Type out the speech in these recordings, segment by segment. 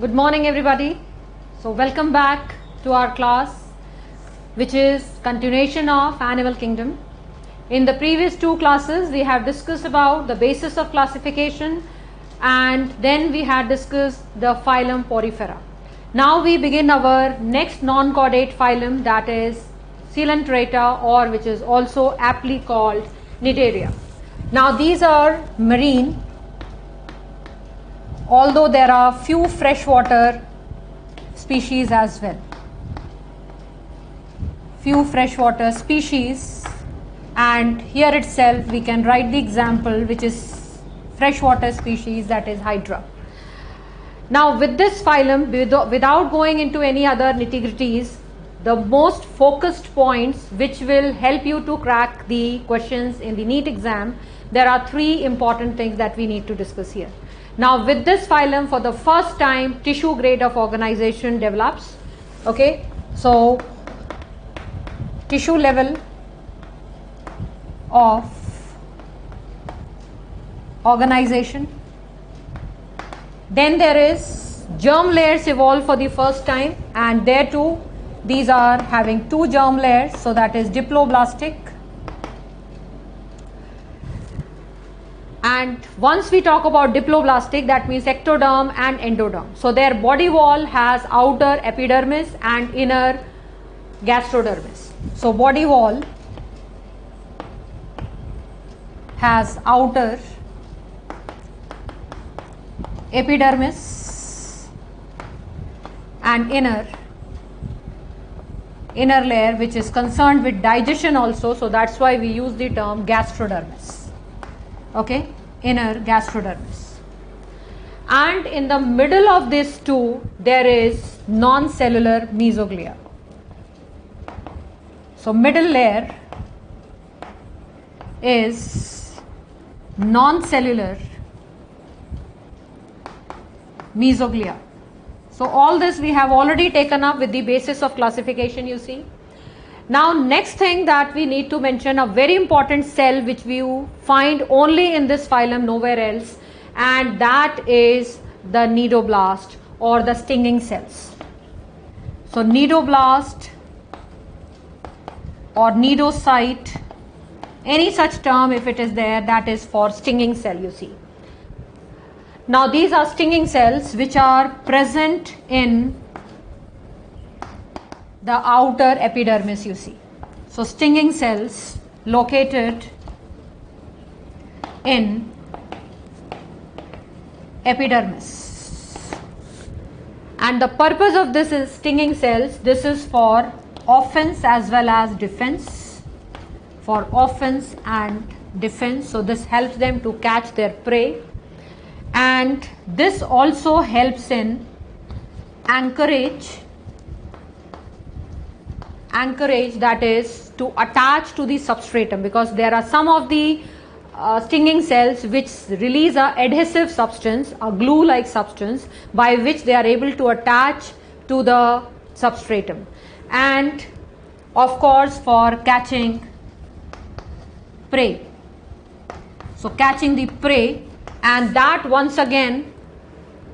Good morning everybody. So welcome back to our class, which is continuation of Animal Kingdom. In the previous two classes we have discussed about the basis of classification, and then we had discussed the phylum Porifera. Now we begin our next non-chordate phylum, that is Coelenterata, or which is also aptly called Cnidaria. Now these are marine, although there are few freshwater species as well. Few freshwater species, and here itself we can write the example, which is freshwater species, that is Hydra. Now with this phylum, without going into any other nitty-gritties, the most focused points which will help you to crack the questions in the NEET exam, there are three important things that we need to discuss here. Now with this phylum, for the first time tissue grade of organization develops. Okay, so tissue level of organization. Then there is germ layers evolve for the first time, and there too these are having two germ layers, so that is diploblastic. And once we talk about diploblastic, that means ectoderm and endoderm. So their body wall has outer epidermis and inner gastrodermis. So body wall has outer epidermis and inner layer, which is concerned with digestion also. So that's why we use the term gastrodermis. Okay, inner gastrodermis. And in the middle of this two, there is non-cellular mesoglia. So middle layer is non-cellular mesoglia. So all this we have already taken up with the basis of classification, you see. Now next thing that we need to mention, a very important cell which you find only in this phylum, nowhere else, and that is the cnidoblast or the stinging cells. So cnidoblast or cnidocyte, any such term if it is there, that is for stinging cell, you see. Now these are stinging cells which are present in the outer epidermis, you see. So stinging cells located in epidermis, and the purpose of this is stinging cells, this is for offense as well as defense, for offense and defense. So this helps them to catch their prey, and this also helps in anchorage, that is to attach to the substratum, because there are some of the stinging cells which release a adhesive substance, a glue like substance, by which they are able to attach to the substratum, and of course for catching prey. So catching the prey, and that once again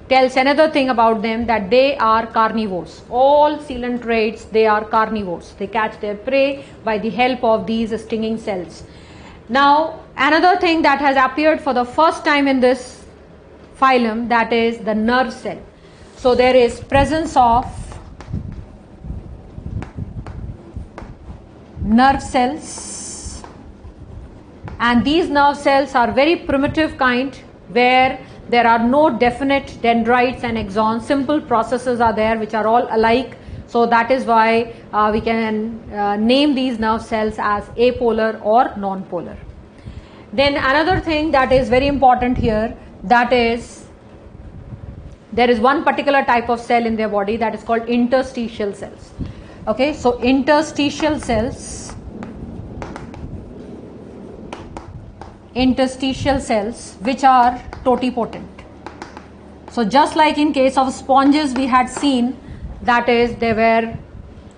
tells another thing about them, that they are carnivores. All coelentrates, they are carnivores. They catch their prey by the help of these stinging cells. Now another thing that has appeared for the first time in this phylum, that is the nerve cell. So there is presence of nerve cells, and these nerve cells are very primitive kind, where there are no definite dendrites and axons. Simple processes are there which are all alike. So that is why we can name these nerve cells as apolar or non-polar. Then another thing that is very important here, that is there is one particular type of cell in their body that is called interstitial cells. Okay, so interstitial cells which are totipotent. So just like in case of sponges we had seen, that is there were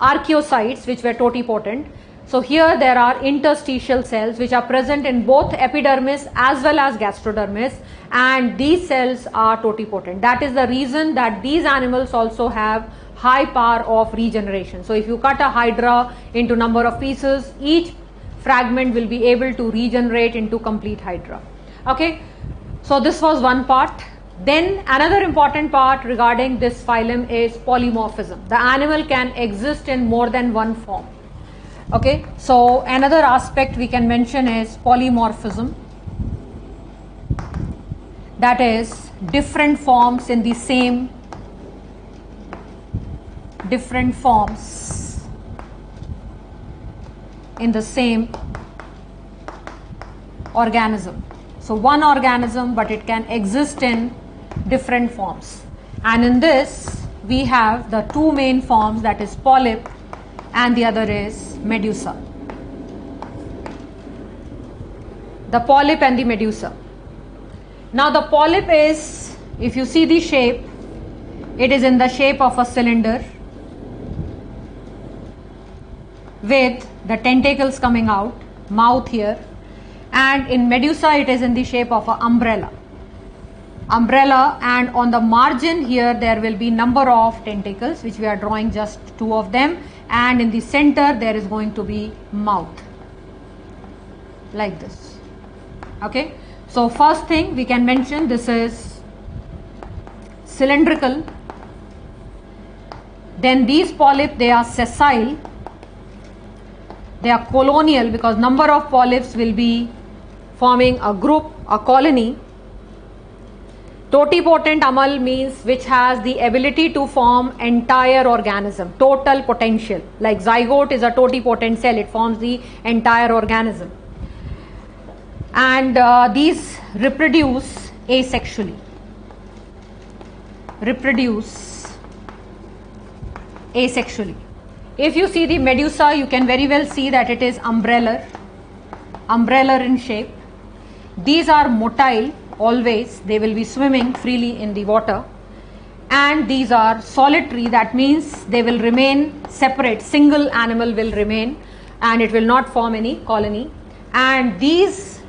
archaeocytes which were totipotent. So here there are interstitial cells which are present in both epidermis as well as gastrodermis, and these cells are totipotent. That is the reason that these animals also have high power of regeneration. So if you cut a hydra into number of pieces, each fragment will be able to regenerate into complete hydra. Okay, so this was one part. Then another important part regarding this phylum is polymorphism. The animal can exist in more than one form. Okay, so another aspect we can mention is polymorphism, that is different forms in the same organism. So one organism, but it can exist in different forms, and in this we have the two main forms, that is polyp and the other is medusa. The polyp and the medusa. Now the polyp is, if you see the shape, it is in the shape of a cylinder with the tentacles coming out, mouth here, and in medusa it is in the shape of an umbrella, and on the margin here there will be number of tentacles, which we are drawing just two of them, and in the center there is going to be mouth like this. Okay, so first thing we can mention, this is cylindrical. Then these polyps, they are sessile, they are colonial because number of polyps will be forming a group, a colony. Totipotent amal means which has the ability to form entire organism, total potential. Like zygote is a totipotent cell, it forms the entire organism. And these reproduce asexually. If you see the medusa, you can very well see that it is umbellar in shape. These are motile, always they will be swimming freely in the water, and these are solitary, that means they will remain separate, single animal will remain and it will not form any colony, and these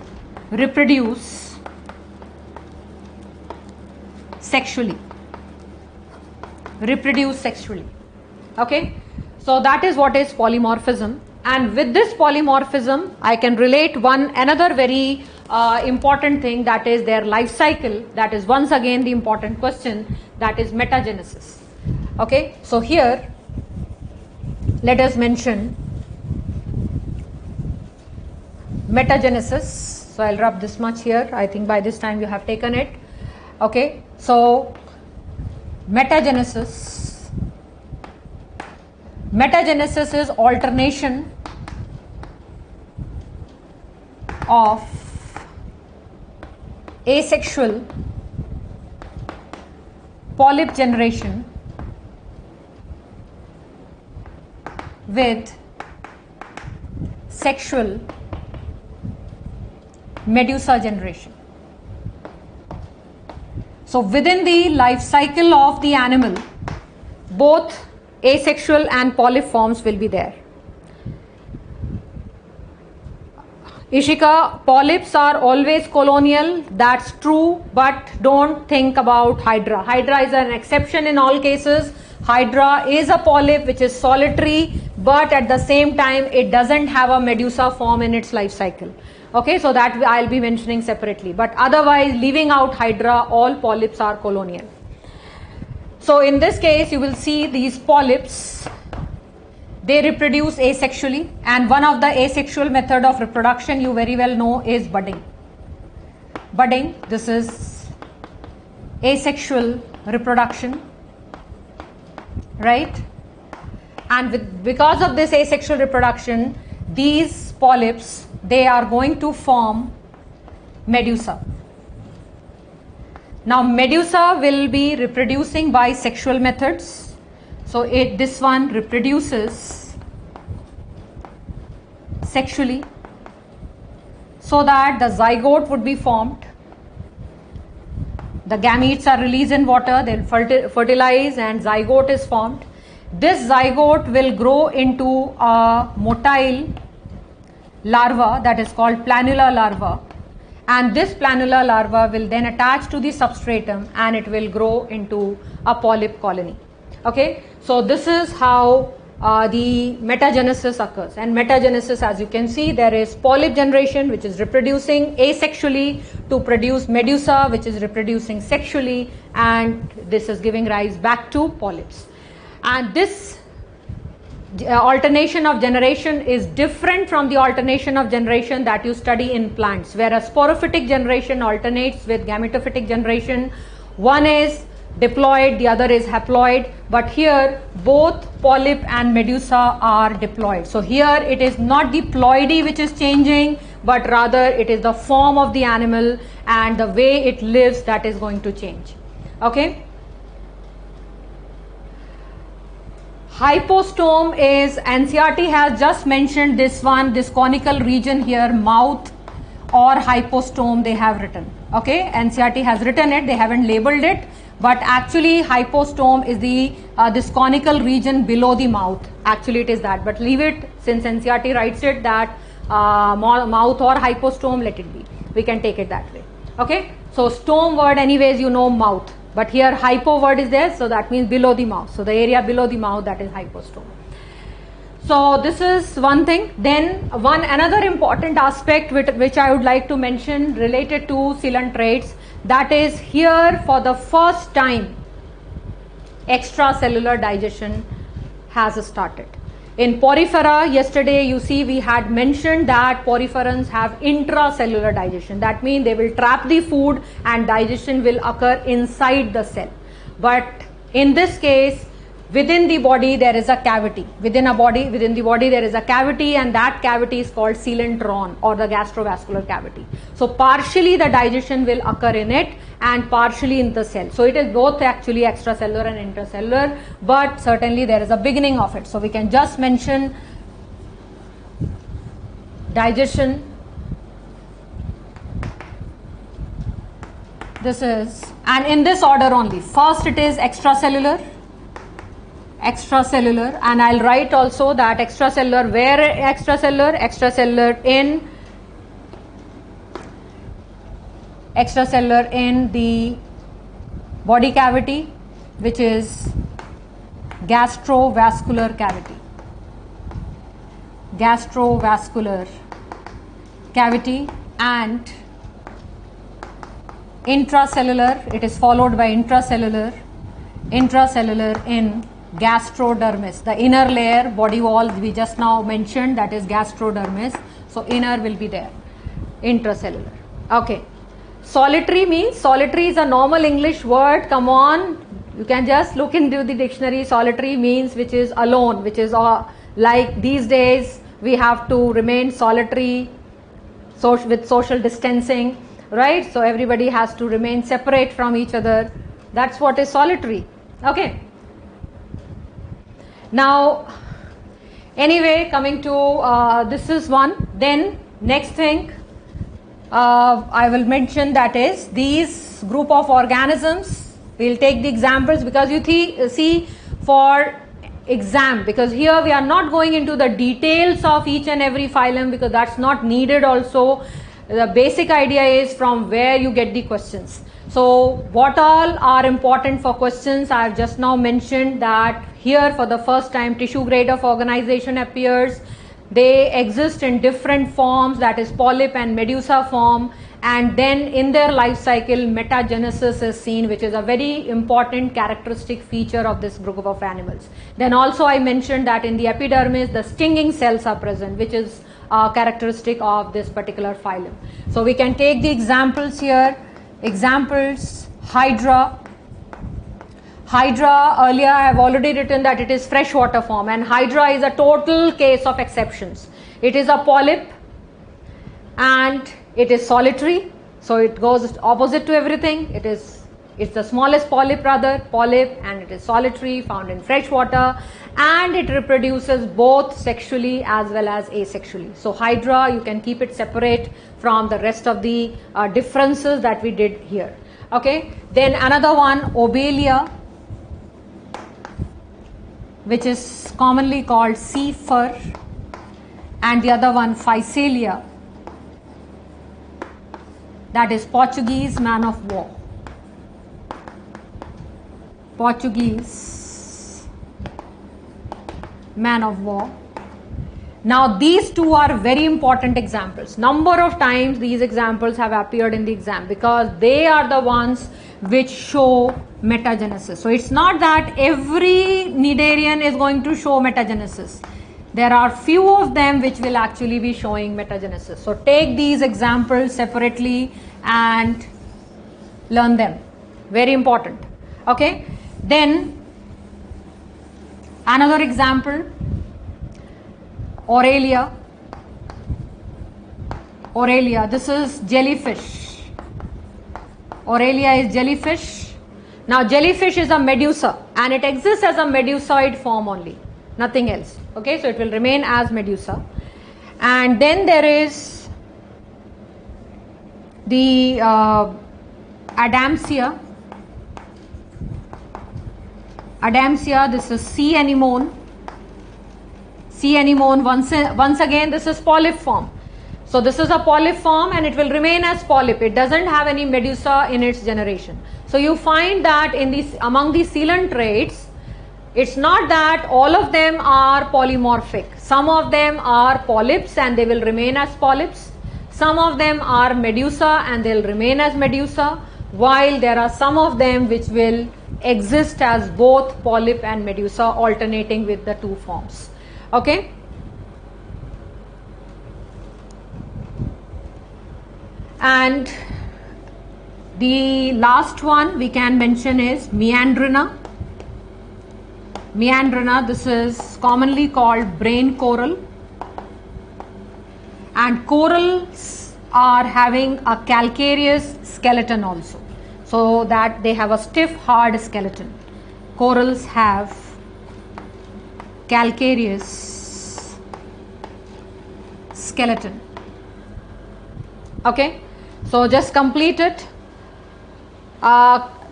reproduce sexually. Okay, so that is what is polymorphism. And with this polymorphism I can relate another very important thing, that is their life cycle. That is once again the important question, that is metagenesis. Okay, so here let us mention metagenesis. So I'll rub this much here, I think by this time you have taken it. Okay, so metagenesis is alternation of asexual polyp generation with sexual medusa generation. So within the life cycle of the animal, both asexual and polyp forms will be there. Ishika, polyps are always colonial, that's true, but don't think about hydra. Hydra is an exception in all cases. Hydra is a polyp which is solitary, but at the same time it doesn't have a medusa form in its life cycle. Okay, so that I'll be mentioning separately, but otherwise leaving out hydra, all polyps are colonial. So in this case you will see these polyps, they reproduce asexually, and one of the asexual method of reproduction you very well know is budding. This is asexual reproduction, right? And because of this asexual reproduction, these polyps, they are going to form medusa. Now medusa will be reproducing by sexual methods. So this one reproduces sexually so that the zygote would be formed. The gametes are released in water, then fertilize and zygote is formed. This zygote will grow into a motile larva that is called planula larva, and this planula larva will then attach to the substratum and it will grow into a polyp colony. Okay, so this is how the metagenesis occurs. And metagenesis, as you can see, there is polyp generation, which is reproducing asexually to produce medusa, which is reproducing sexually, and this is giving rise back to polyps. And this alternation of generation is different from the alternation of generation that you study in plants, where a sporophytic generation alternates with gametophytic generation. One is diploid, the other is haploid, but here both polyp and medusa are diploid. So here it is not the ploidy which is changing, but rather it is the form of the animal and the way it lives that is going to change. Okay. Hypostome is, NCERT has just mentioned this one, this conical region here, mouth or hypostome they have written. Okay, NCERT has written it, they haven't labeled it, but actually hypostome is the this conical region below the mouth. Actually it is that, but leave it, since NCERT writes it that mouth or hypostome, let it be. We can take it that way. Okay, so stome word anyways you know mouth, but here hypo word is there, so that means below the mouth. So the area below the mouth, that is hypostome. So this is one thing. Then another important aspect which I would like to mention related to coelant traits, that is here for the first time extracellular digestion has started. In porifera, yesterday you see we had mentioned that poriferans have intracellular digestion. That means they will trap the food and digestion will occur inside the cell. But in this case, within the body there is a cavity. Within the body there is a cavity, and that cavity is called coelentron or the gastrovascular cavity. So partially the digestion will occur in it and partially in the cell. So it is both actually extracellular and intracellular, but certainly there is a beginning of it. So we can just mention digestion. This is, and in this order only. First it is extracellular, and I'll write also that extracellular, where extracellular in the body cavity, which is gastrovascular cavity. And intracellular, it is followed by intracellular in gastrodermis, the inner layer, body wall we just now mentioned, that is gastrodermis. So inner will be there, intracellular. Okay. Solitary means, solitary is a normal English word, come on, you can just look into the dictionary. Solitary means which is alone, which is like these days we have to remain solitary with social distancing, right? So everybody has to remain separate from each other. That's what is solitary. Okay. Now, anyway, coming to this is one. Then next thing I will mention, that is these group of organisms. We'll take the examples because you see for exam, because here we are not going into the details of each and every phylum because that's not needed also. The basic idea is from where you get the questions. So what all are important for questions? I have just now mentioned that here for the first time tissue grade of organization appears. They exist in different forms, that is polyp and medusa form, and then in their life cycle metagenesis is seen, which is a very important characteristic feature of this group of animals. Then also I mentioned that in the epidermis the stinging cells are present, which is characteristic of this particular phylum. So we can take the examples here. Examples, hydra. Hydra, earlier I have already written that it is freshwater form, and hydra is a total case of exceptions. It is a polyp and it is solitary, so it goes opposite to everything. It's the smallest polyp, and it is solitary, found in freshwater, and it reproduces both sexually as well as asexually. So hydra, you can keep it separate from the rest of the differences that we did here. Okay, then another one, obelia, which is commonly called sea fur, and the other one Physalia, that is Portuguese man of war. Portuguese man of war. Now these two are very important examples. Number of times these examples have appeared in the exam because they are the ones which show metagenesis. So it's not that every Cnidarian is going to show metagenesis. There are few of them which will actually be showing metagenesis. So take these examples separately and learn them. Very important. Okay. Then another example, Aurelia. Aurelia, this is jellyfish. Aurelia is jellyfish. Now jellyfish is a medusa and it exists as a medusoid form only, nothing else. Okay, so it will remain as medusa. And then there is the Adamsia. Adamsia, this is sea anemone. Sea anemone, once again this is polyp form. So this is a polyp form and it will remain as polyp. It doesn't have any medusa in its generation. So you find that in these, among the coelentrates, it's not that all of them are polymorphic. Some of them are polyps and they will remain as polyps. Some of them are medusa and they'll remain as medusa, while there are some of them which will exist as both polyp and medusa, alternating with the two forms. Okay. And the last one we can mention is Meandrina. Meandrina, this is commonly called brain coral, and corals are having a calcareous skeleton also, so that they have a stiff hard skeleton. Corals have calcareous skeleton. Okay, so just complete it.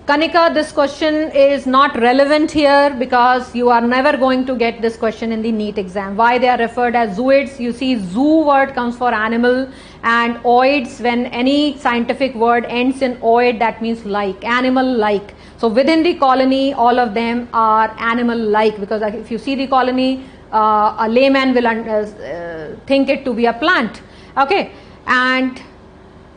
Kanika, this question is not relevant here because you are never going to get this question in the NEET exam. Why they are referred as zooids? You see, zoo word comes for animal, and oids, when any scientific word ends in oid, that means like, animal like. So within the colony, all of them are animal like, because if you see the colony, a layman will think it to be a plant. Okay, and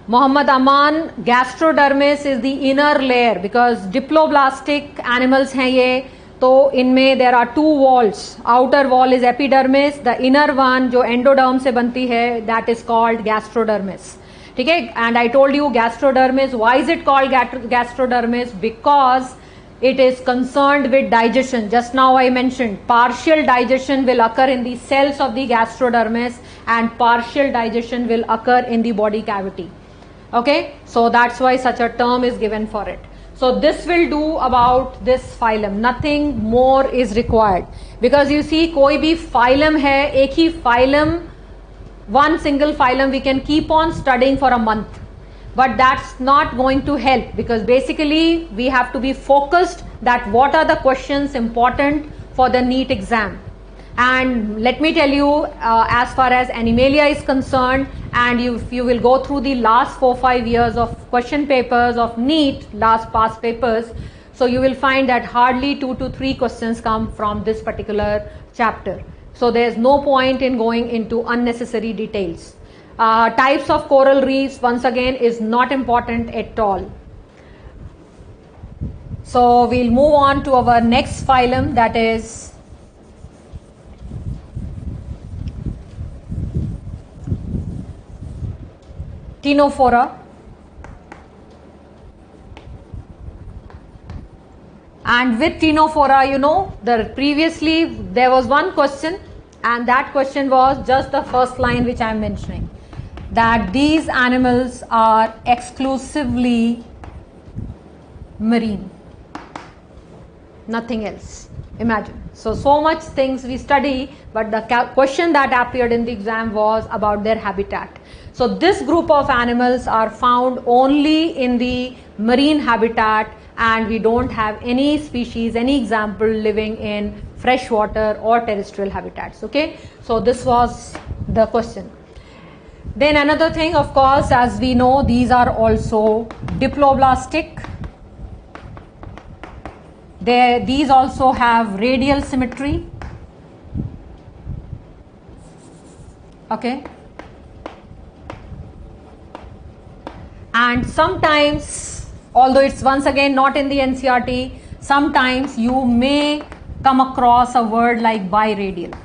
Muhammad Aman, gastrodermis is the inner layer, because diploblastic animals हैं ये, तो इनमें there are two walls. Outer wall is epidermis, the inner one जो endoderm से बनती है, that is called gastrodermis. ठीक है, and I told you gastrodermis, why is it called gastrodermis? Because it is concerned with digestion. Just now I mentioned partial digestion will occur in the cells of the gastrodermis and partial digestion will occur in the body cavity. Okay, so that's why such a term is given for it. So this will do about this phylum. Nothing more is required, because you see कोई भी phylum है, एक ही phylum, one single phylum we can keep on studying for a month, but that's not going to help, because basically we have to be focused that what are the questions important for the NEET exam. And let me tell you, as far as Animalia is concerned, and if you will go through the last 4-5 years of question papers of NEET, last past papers, so you will find that hardly 2 to 3 questions come from this particular chapter. So there is no point in going into unnecessary details. Types of coral reefs, once again, is not important at all. So we'll move on to our next phylum, that is Ctenophora. And with Ctenophora, you know, previously there was one question, and that question was just the first line which I am mentioning, that these animals are exclusively marine, nothing else. Imagine. So much things we study, but the question that appeared in the exam was about their habitat. So this group of animals are found only in the marine habitat, and we don't have any species, any example living in freshwater or terrestrial habitats. Okay, so this was the question. Then another thing, of course, as we know, these are also diploblastic. These also have radial symmetry. Okay. And sometimes, although it's once again not in the NCERT, sometimes you may come across a word like biradial.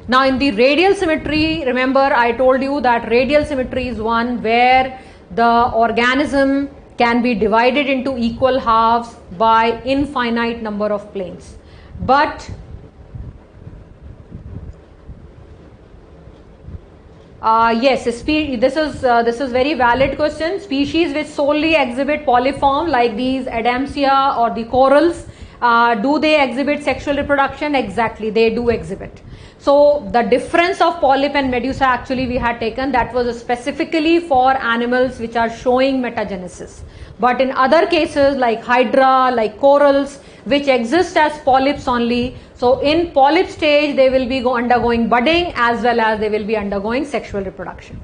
Now in the radial symmetry, remember I told you that radial symmetry is one where the organism can be divided into equal halves by infinite number of planes. But yes, this is very valid question. Species which solely exhibit polyform like these Adamsia or the corals, do they exhibit sexual reproduction? Exactly, they do exhibit. So the difference of polyp and medusa actually we had taken, that was specifically for animals which are showing metagenesis. But in other cases like hydra, like corals, which exist as polyps only, so in polyp stage they will be undergoing budding as well as they will be undergoing sexual reproduction.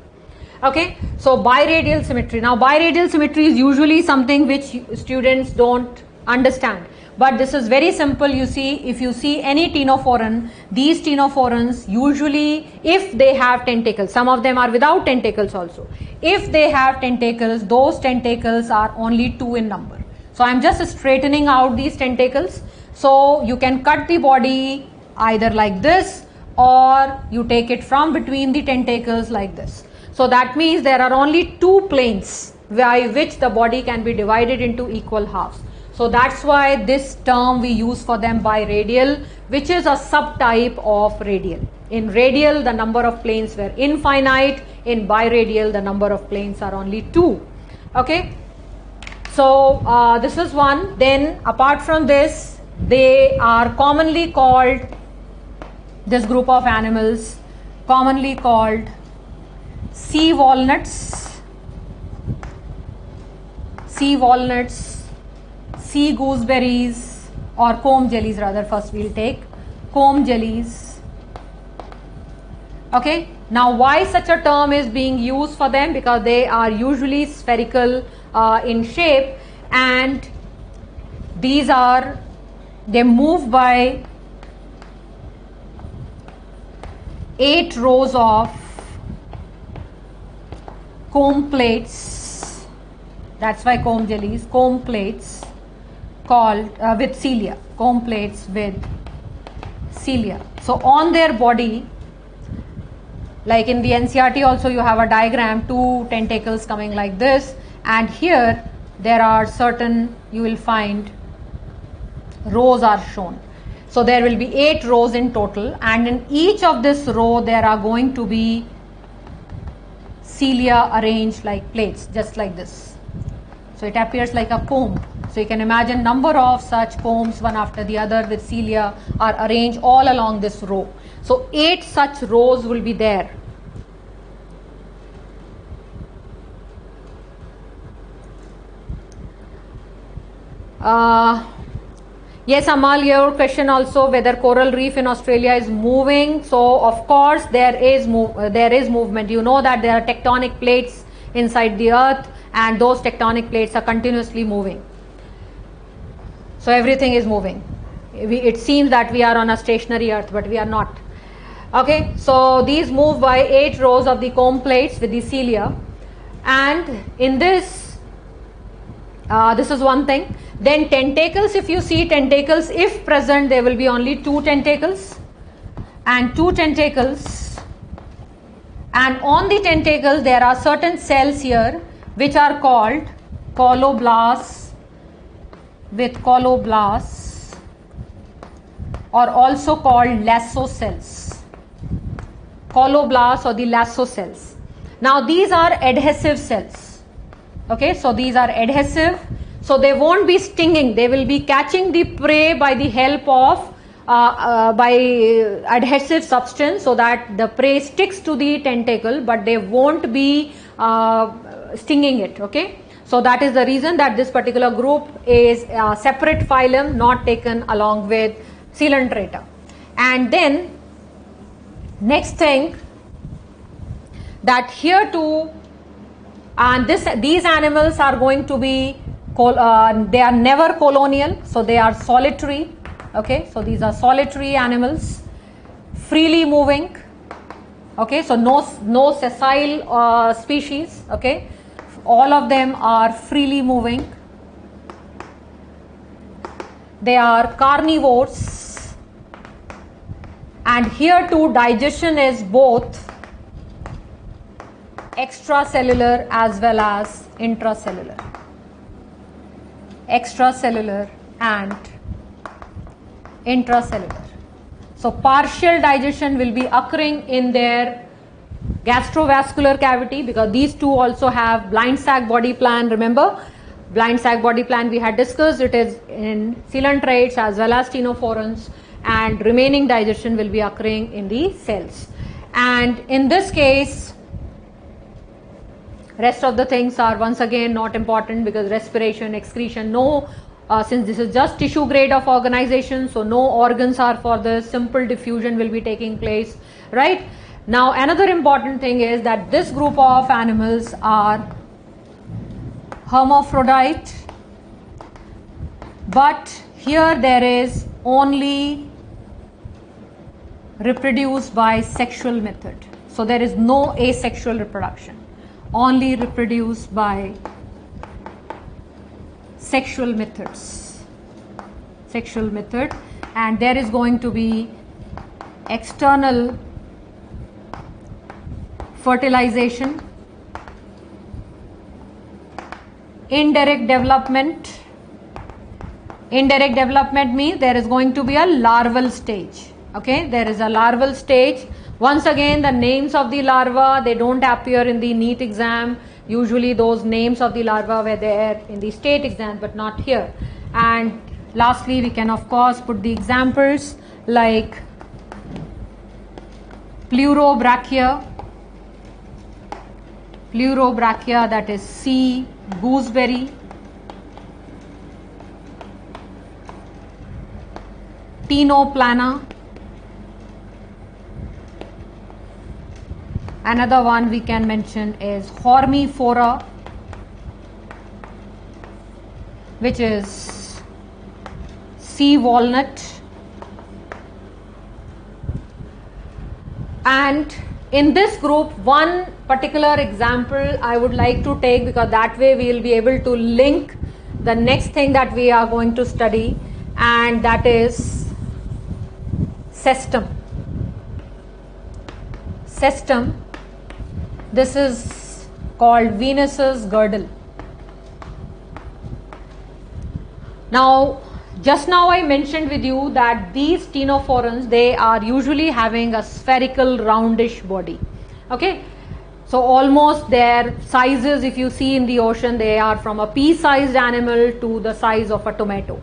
Okay, so biradial symmetry. Now biradial symmetry is usually something which students don't understand. But this is very simple. You see, if you see any ctenophoran, these ctenophorans usually, if they have tentacles, some of them are without tentacles also. If they have tentacles, those tentacles are only 2 in number. So I am just straightening out these tentacles. So you can cut the body either like this, or you take it from between the tentacles like this. So that means there are only 2 planes by which the body can be divided into equal halves. So that's why this term we use for them biradial, which is a subtype of radial. In radial, the number of planes were infinite. In biradial, the number of planes are only 2. Okay. So this is one. Then apart from this, they are commonly called, this group of animals, commonly called sea walnuts, sea gooseberries, or comb jellies rather. First we'll take comb jellies. Okay, now why such a term is being used for them? Because they are usually spherical in shape, and they move by 8 rows of comb plates. That's why comb jellies, comb plates called with cilia, comb plates with cilia. So on their body, like in the NCERT also you have a diagram, 2 tentacles coming like this, and here there are certain, you will find rows are shown. So there will be 8 rows in total, and in each of this row there are going to be cilia arranged like plates, just like this. So it appears like a comb. So you can imagine number of such combs one after the other with cilia are arranged all along this row. So 8 such rows will be there. Yes, Amal, your question also whether coral reef in Australia is moving. So of course there is movement. You know that there are tectonic plates inside the earth, and those tectonic plates are continuously moving. So everything is moving. It seems that we are on a stationary earth, but we are not. Okay, so these move by 8 rows of the comb plates with the cilia, and in this is one thing. Then tentacles, if you see tentacles, if present, there will be only 2 tentacles and 2 tentacles, and on the tentacles there are certain cells here which are called coloblasts, with coloblasts, or also called lasso cells, coloblasts or the lasso cells. Now these are adhesive cells. Okay, so these are adhesive. So they won't be stinging, they will be catching the prey by the help of by adhesive substance, so that the prey sticks to the tentacle, but they won't be stinging it. Okay, so that is the reason that this particular group is a separate phylum, not taken along with Coelenterata. And then next thing, that here too, and these animals are going to be, they are never colonial, so they are solitary. Okay, so these are solitary animals, freely moving. Okay, so no sessile species. Okay, all of them are freely moving. They are carnivores, and here too digestion is both extracellular as well as intracellular. Extracellular and intracellular. So partial digestion will be occurring in their gastrovascular cavity, because these two also have blind sac body plan. Remember, blind sac body plan we had discussed, it is in coelentrates as well as ctenophorans, and remaining digestion will be occurring in the cells. And in this case, rest of the things are once again not important, because respiration, excretion, no, since this is just tissue grade of organization, so no organs are for this, simple diffusion will be taking place, right? Now another important thing is that this group of animals are hermaphrodite, but here there is only reproduced by sexual method. So there is no asexual reproduction, only reproduced by sexual methods. Sexual method, and there is going to be external fertilization, indirect development. Indirect development means there is going to be a larval stage. Okay, there is a larval stage. Once again, the names of the larva, they don't appear in the NEET exam. Usually those names of the larva were there in the state exam, but not here. And lastly, we can of course put the examples like pleurobrachia, that is C, gooseberry, Tenoplana. Another one we can mention is Hormifora, which is sea walnut. And in this group, one particular example I would like to take, because that way we will be able to link the next thing that we are going to study, and that is cestum. Cestum. This is called Venus's girdle. Now, just now I mentioned with you that these ctenophorans, they are usually having a spherical roundish body. Okay, so almost their sizes, if you see in the ocean, they are from a pea-sized animal to the size of a tomato.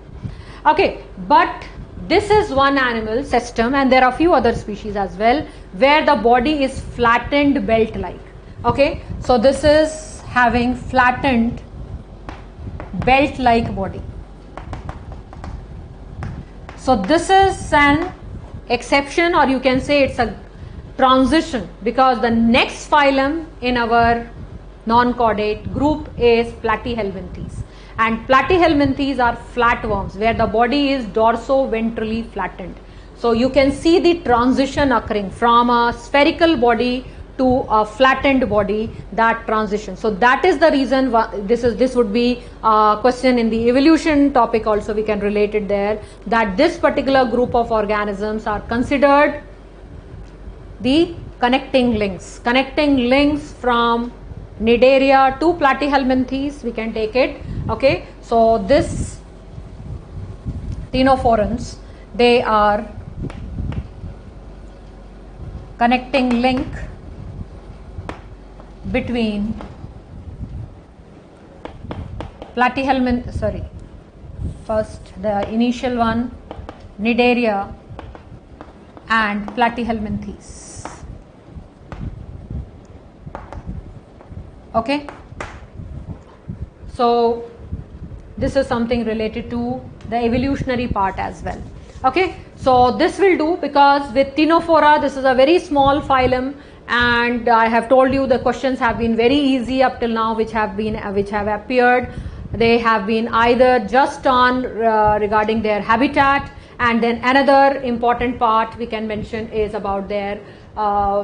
Okay, but this is one animal, cestum, and there are a few other species as well, where the body is flattened belt-like. Okay, so this is having flattened belt-like body. So this is an exception, or you can say it's a transition, because the next phylum in our non-chordate group is Platyhelminthes, and Platyhelminthes are flatworms where the body is dorso-ventrally flattened. So you can see the transition occurring from a spherical body to a flattened body, that transition. So that is the reason why this would be a question in the evolution topic also, we can relate it there, that this particular group of organisms are considered the connecting links from Cnidaria to Platyhelminthes, we can take it. Okay, so this ctenophorans, they are connecting link between first the initial one, Cnidaria and Platyhelminthes. Okay, so this is something related to the evolutionary part as well. Okay, so this will do, because with Ctenophora, this is a very small phylum, and I have told you the questions have been very easy up till now, which have appeared. They have been either just on regarding their habitat, and then another important part we can mention is about their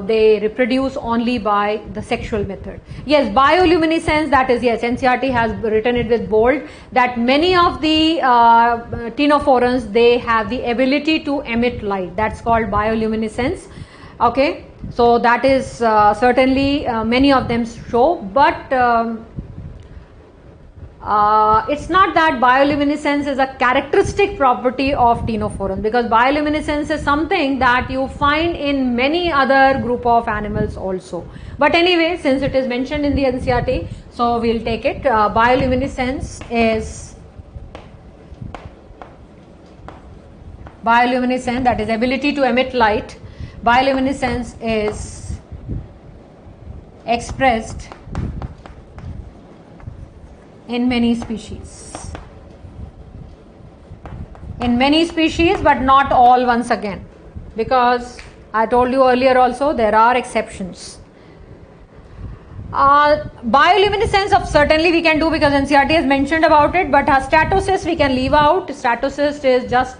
they reproduce only by the sexual method. Yes, bioluminescence, that is, yes, NCERT has written it with bold, that many of the ctenophorans, they have the ability to emit light. That's called bioluminescence. Okay, so that is certainly many of them show, but it's not that bioluminescence is a characteristic property of ctenophorans, because bioluminescence is something that you find in many other group of animals also. But anyway, since it is mentioned in the NCERT, so we'll take it. Bioluminescence, that is ability to emit light. Bioluminescence is expressed in many species. In many species, but not all, once again, because I told you earlier also there are exceptions. Bioluminescence of certainly we can do, because NCERT has mentioned about it, but statocyst we can leave out. Statocyst is just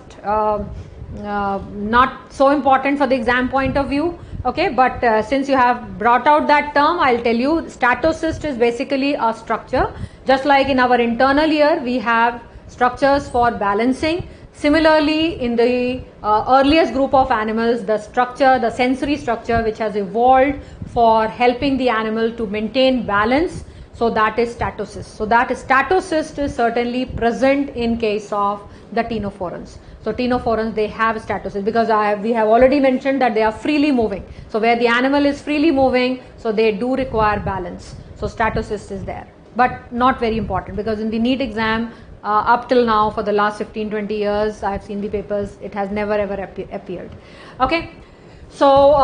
not so important for the exam point of view. Okay, but since you have brought out that term, I'll tell you, statocyst is basically a structure. Just like in our internal ear, we have structures for balancing. Similarly, in the earliest group of animals, the structure, the sensory structure which has evolved for helping the animal to maintain balance, so that is statocyst. So that statocyst is certainly present in case of the ctenophorans. So ctenophorans, they have statocyst, because we have already mentioned that they are freely moving. So where the animal is freely moving, so they do require balance. So statocyst is there, but not very important, because in the NEET exam up till now, for the last 15-20 years, I have seen the papers, it has never ever appeared. Okay, so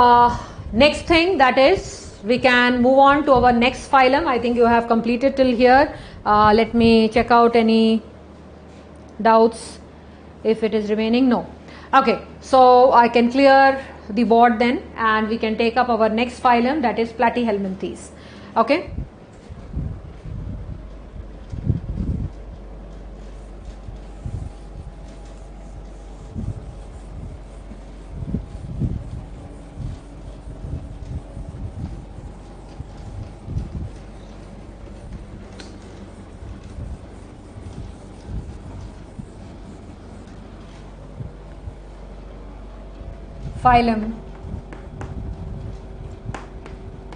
next thing, that is, we can move on to our next phylum. I think you have completed till here. Let me check out any doubts if it is remaining. No. Okay, so I can clear the board then, and we can take up our next phylum, that is Platyhelminthes. Okay. Phylum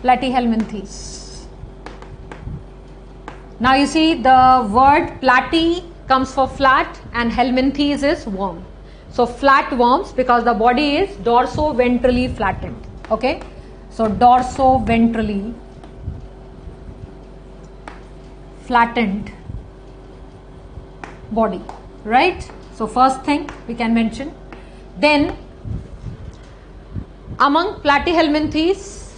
Platyhelminthes. Now you see, the word platy comes for flat and helminthes is worm. So flat worms, because the body is dorso-ventrally flattened. Okay, so dorso-ventrally flattened body, right? So first thing we can mention. Then among Platyhelminthes,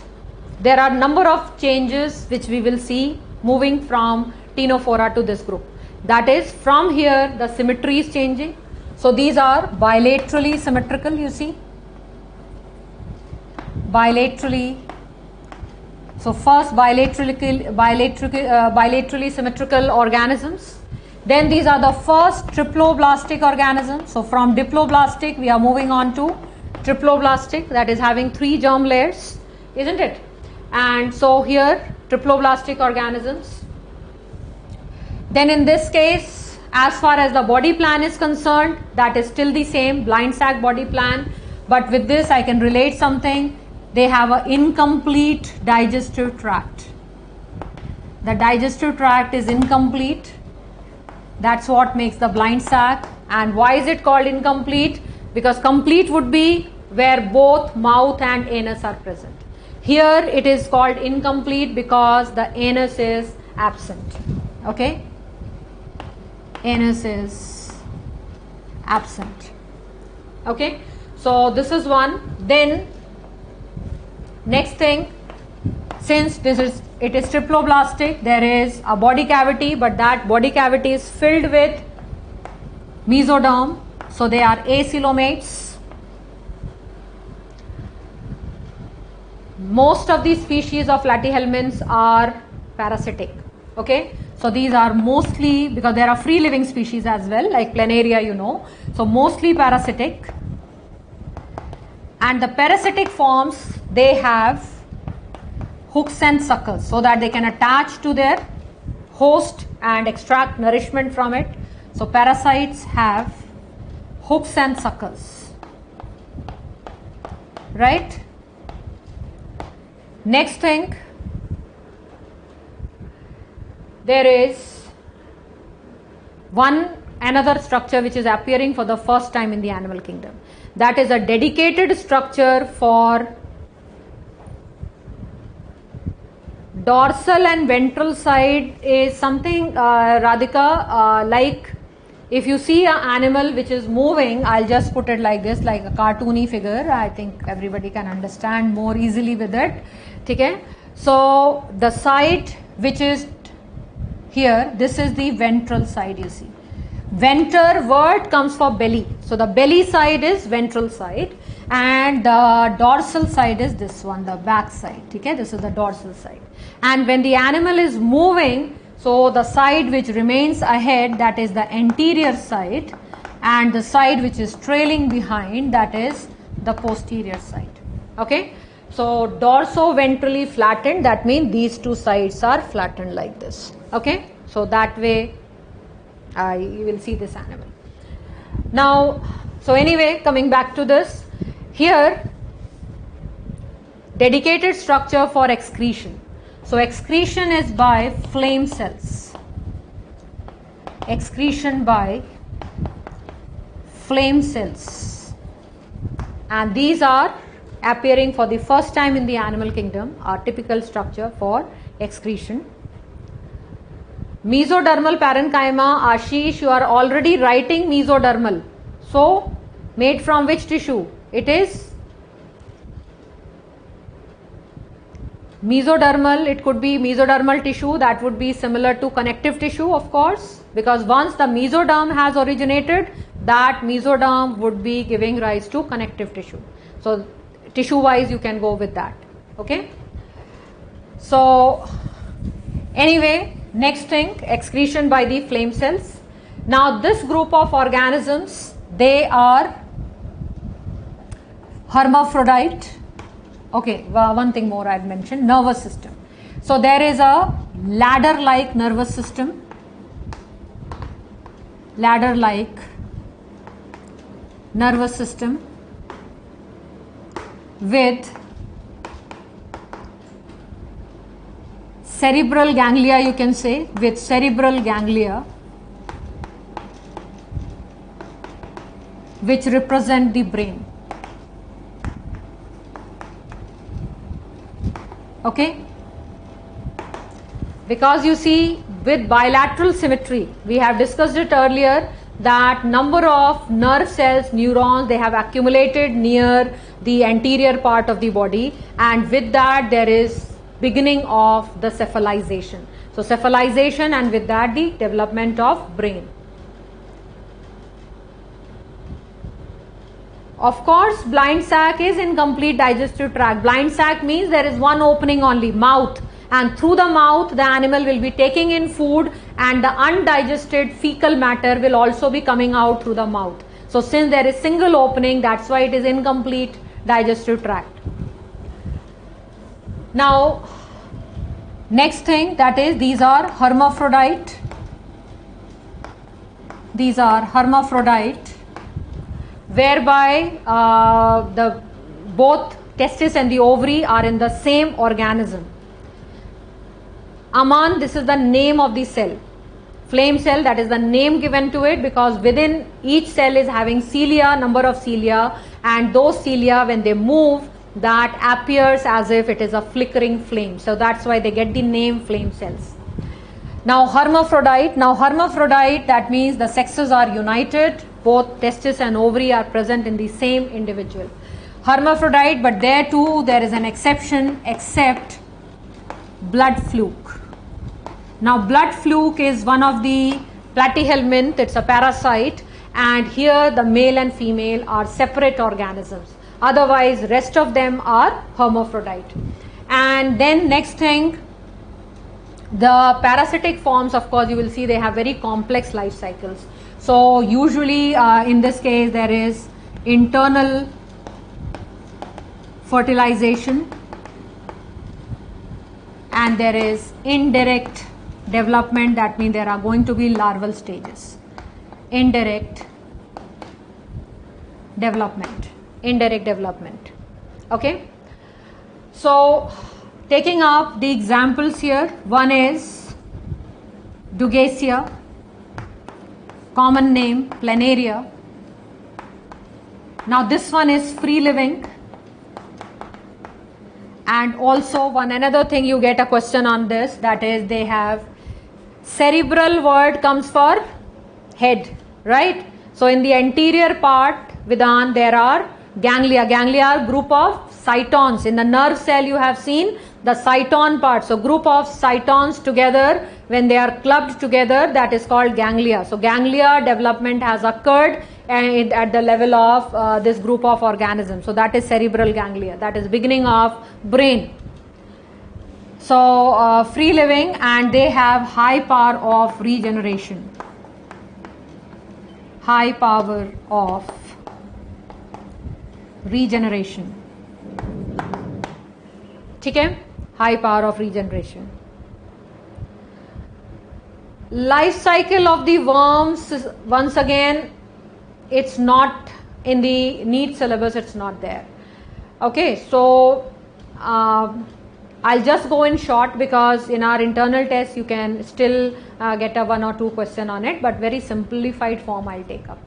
there are number of changes which we will see moving from Ctenophora to this group. That is, from here the symmetry is changing. So these are bilaterally symmetrical, you see. Bilaterally. So first bilaterally symmetrical organisms. Then these are the first triploblastic organisms. So from diploblastic we are moving on to triploblastic, that is having 3 germ layers, isn't it? And so here triploblastic organisms. Then in this case, as far as the body plan is concerned, that is still the same blind sac body plan, but with this I can relate something. They have an incomplete digestive tract. The digestive tract is incomplete. That's what makes the blind sac. And why is it called incomplete? Because complete would be where both mouth and anus are present. Here it is called incomplete because the anus is absent. Okay, anus is absent. Okay, so this is one. Then next thing, since it is triploblastic, there is a body cavity, but that body cavity is filled with mesoderm. So they are acoelomates. most of these species of platyhelminths are parasitic. Okay, so these are mostly, because there are free living species as well, like planaria, you know, so mostly parasitic. And the parasitic forms, they have hooks and suckers so that they can attach to their host and extract nourishment from it. So parasites have hooks and suckers, right? Next thing, there is another structure which is appearing for the first time in the animal kingdom. That is a dedicated structure for dorsal and ventral side is something, Radhika, like if you see an animal which is moving, I'll just put it like this, like a cartoony figure. I think everybody can understand more easily with it. Okay? So the side which is here, this is the ventral side, you see. Venter word comes for belly. So the belly side is ventral side and the dorsal side is this one, the back side. Okay? This is the dorsal side. And when the animal is moving, so the side which remains ahead, that is the anterior side, and the side which is trailing behind, that is the posterior side. Okay? So dorso-ventrally flattened, that means these two sides are flattened like this. Okay? So that way you will see this animal. Now, so anyway, coming back to this, here dedicated structure for excretion. So excretion is by flame cells. Excretion by flame cells. And these are appearing for the first time in the animal kingdom, are typical structure for excretion. Mesodermal parenchyma, Ashish, you are already writing mesodermal. So, made from which tissue? It is mesodermal. It could be mesodermal tissue, that would be similar to connective tissue, of course, because once the mesoderm has originated, that mesoderm would be giving rise to connective tissue. So, tissue wise you can go with that. Okay. So, anyway, next thing, excretion by the flame cells. Now this group of organisms, they are hermaphrodite. Okay, one thing more I had mentioned, nervous system. So there is a ladder-like nervous system, ladder-like nervous system with cerebral ganglia, you can say, with cerebral ganglia which represent the brain. Okay? Because you see, with bilateral symmetry, we have discussed it earlier, that number of nerve cells, neurons, they have accumulated near the anterior part of the body, and with that there is beginning of the cephalization. So cephalization, and with that the development of brain. Of course, blind sac is incomplete digestive tract. Blind sac means there is one opening only, mouth, and through the mouth the animal will be taking in food, and the undigested fecal matter will also be coming out through the mouth. So since there is single opening, that's why it is incomplete digestive tract. Now, next thing, that is, these are hermaphrodite. These are hermaphrodite, whereby the both testis and the ovary are in the same organism. Aman, this is the name of the cell. Flame cell, that is the name given to it, because within each cell is having cilia, number of cilia, and those cilia, when they move, that appears as if it is a flickering flame. So that's why they get the name flame cells. Now hermaphrodite, that means the sexes are united, both testis and ovary are present in the same individual. Hermaphrodite, but there too there is an exception, except blood fluke. Now blood fluke is one of the platyhelminth, it's a parasite, and here the male and female are separate organisms. Otherwise, rest of them are hermaphrodite. And then next thing, the parasitic forms, of course, you will see they have very complex life cycles. So usually in this case there is internal fertilization and there is indirect development. That means there are going to be larval stages. Indirect development. Okay. So taking up the examples here, one is Dugacia, common name Planaria. Now this one is free living, and also another thing you get a question on this, that is they have cerebral word comes for head, right? So in the anterior part, Vidhan, there are ganglia. Ganglia are group of cytons. In the nerve cell you have seen the cyton part. So group of cytons together, when they are clubbed together, that is called ganglia. So ganglia development has occurred at the level of this group of organisms. So that is cerebral ganglia. That is beginning of brain. So free living, and they have high power of regeneration. High power of regeneration. Okay? High power of regeneration. Life cycle of the worms, once again, it's not in the NEET syllabus, it's not there. Okay, so I'll just go in short, because in our internal test you can still get a 1 or 2 question on it, but very simplified form I'll take up.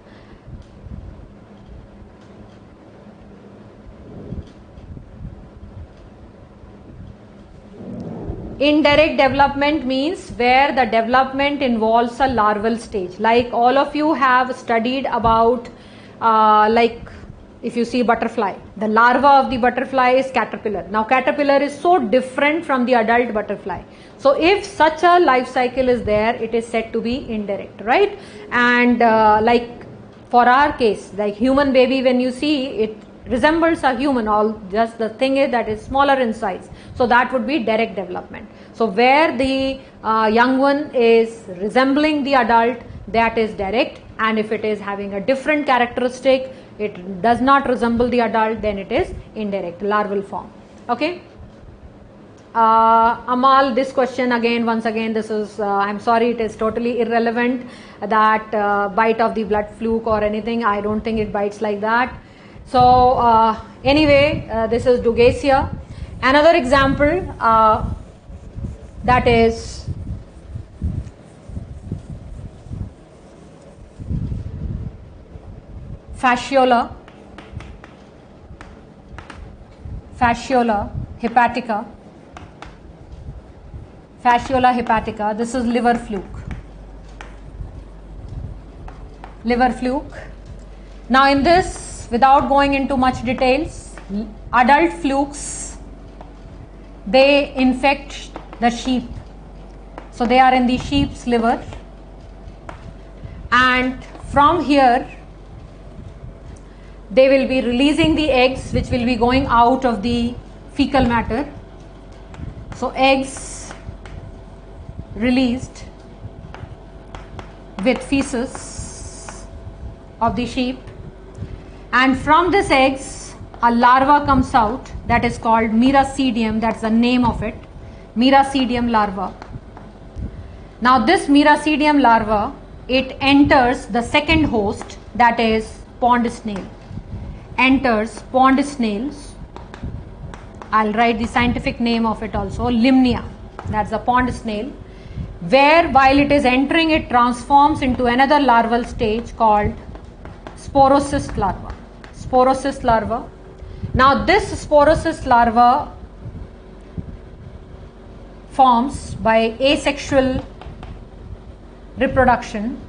Indirect development means where the development involves a larval stage. Like all of you have studied about, like if you see butterfly, the larva of the butterfly is caterpillar. Now caterpillar is so different from the adult butterfly. So if such a life cycle is there, it is said to be indirect, right? And like for our case, like human baby, when you see it resembles a human, all just the thing is that is smaller in size. So that would be direct development. So where the young one is resembling the adult, that is direct, and if it is having a different characteristic, it does not resemble the adult, then it is indirect, larval form. Okay. Amal, this question again, once again, this is, I'm sorry, it is totally irrelevant, that bite of the blood fluke or anything. I don't think it bites like that. So anyway, this is Dugacia. Another example, that is Fasciola hepatica. Fasciola hepatica. This is liver fluke. Now in this, without going into much details, adult flukes, they infect the sheep. So they are in the sheep's liver, and from here they will be releasing the eggs, which will be going out of the fecal matter. So eggs released with feces of the sheep, and from this eggs a larva comes out, that is called Miracidium. That's the name of it, Miracidium larva. Now this Miracidium larva, it enters the second host, that is pond snail. Enters pond snails. I'll write the scientific name of it also, Limnia. That's the pond snail, where while it is entering, it transforms into another larval stage called sporocyst larva. Sporocyst larva. Now this sporocyst larva forms by asexual reproduction.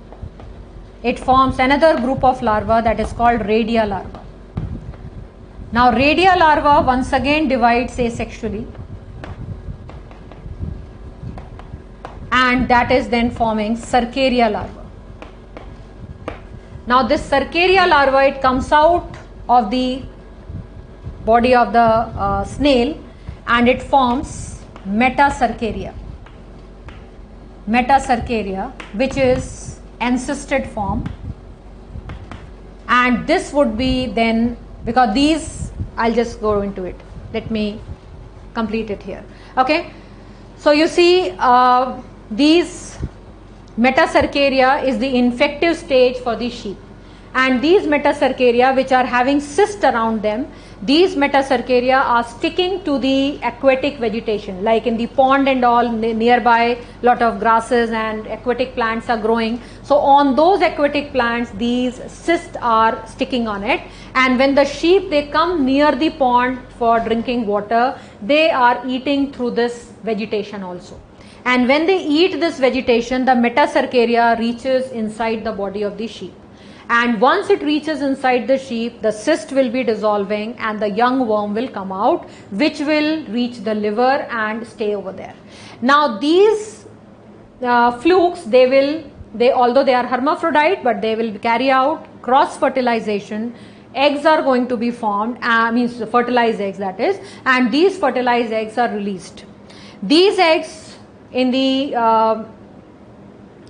It forms another group of larvae, that is called radia larva. Now radia larva once again divides asexually, and that is then forming Cercaria larva. Now this Cercaria larva, it comes out of the body of the snail, and it forms metacercaria. Metacercaria, which is encysted form, and this would be then, because these, I'll just go into it. Let me complete it here. Okay, so you see these metacercaria is the infective stage for the sheep, and these metacercaria which are having cysts around them, these metacercaria are sticking to the aquatic vegetation, like in the pond and all nearby, lot of grasses and aquatic plants are growing. So on those aquatic plants, these cysts are sticking on it, and when the sheep, they come near the pond for drinking water, they are eating through this vegetation also. And when they eat this vegetation, the metacercaria reaches inside the body of the sheep. And once it reaches inside the sheep, the cyst will be dissolving and the young worm will come out, which will reach the liver and stay over there. Now these flukes, although they are hermaphrodite, but they will carry out cross fertilization. Eggs are going to be formed, means fertilized eggs, that is, and these fertilized eggs are released. These eggs in the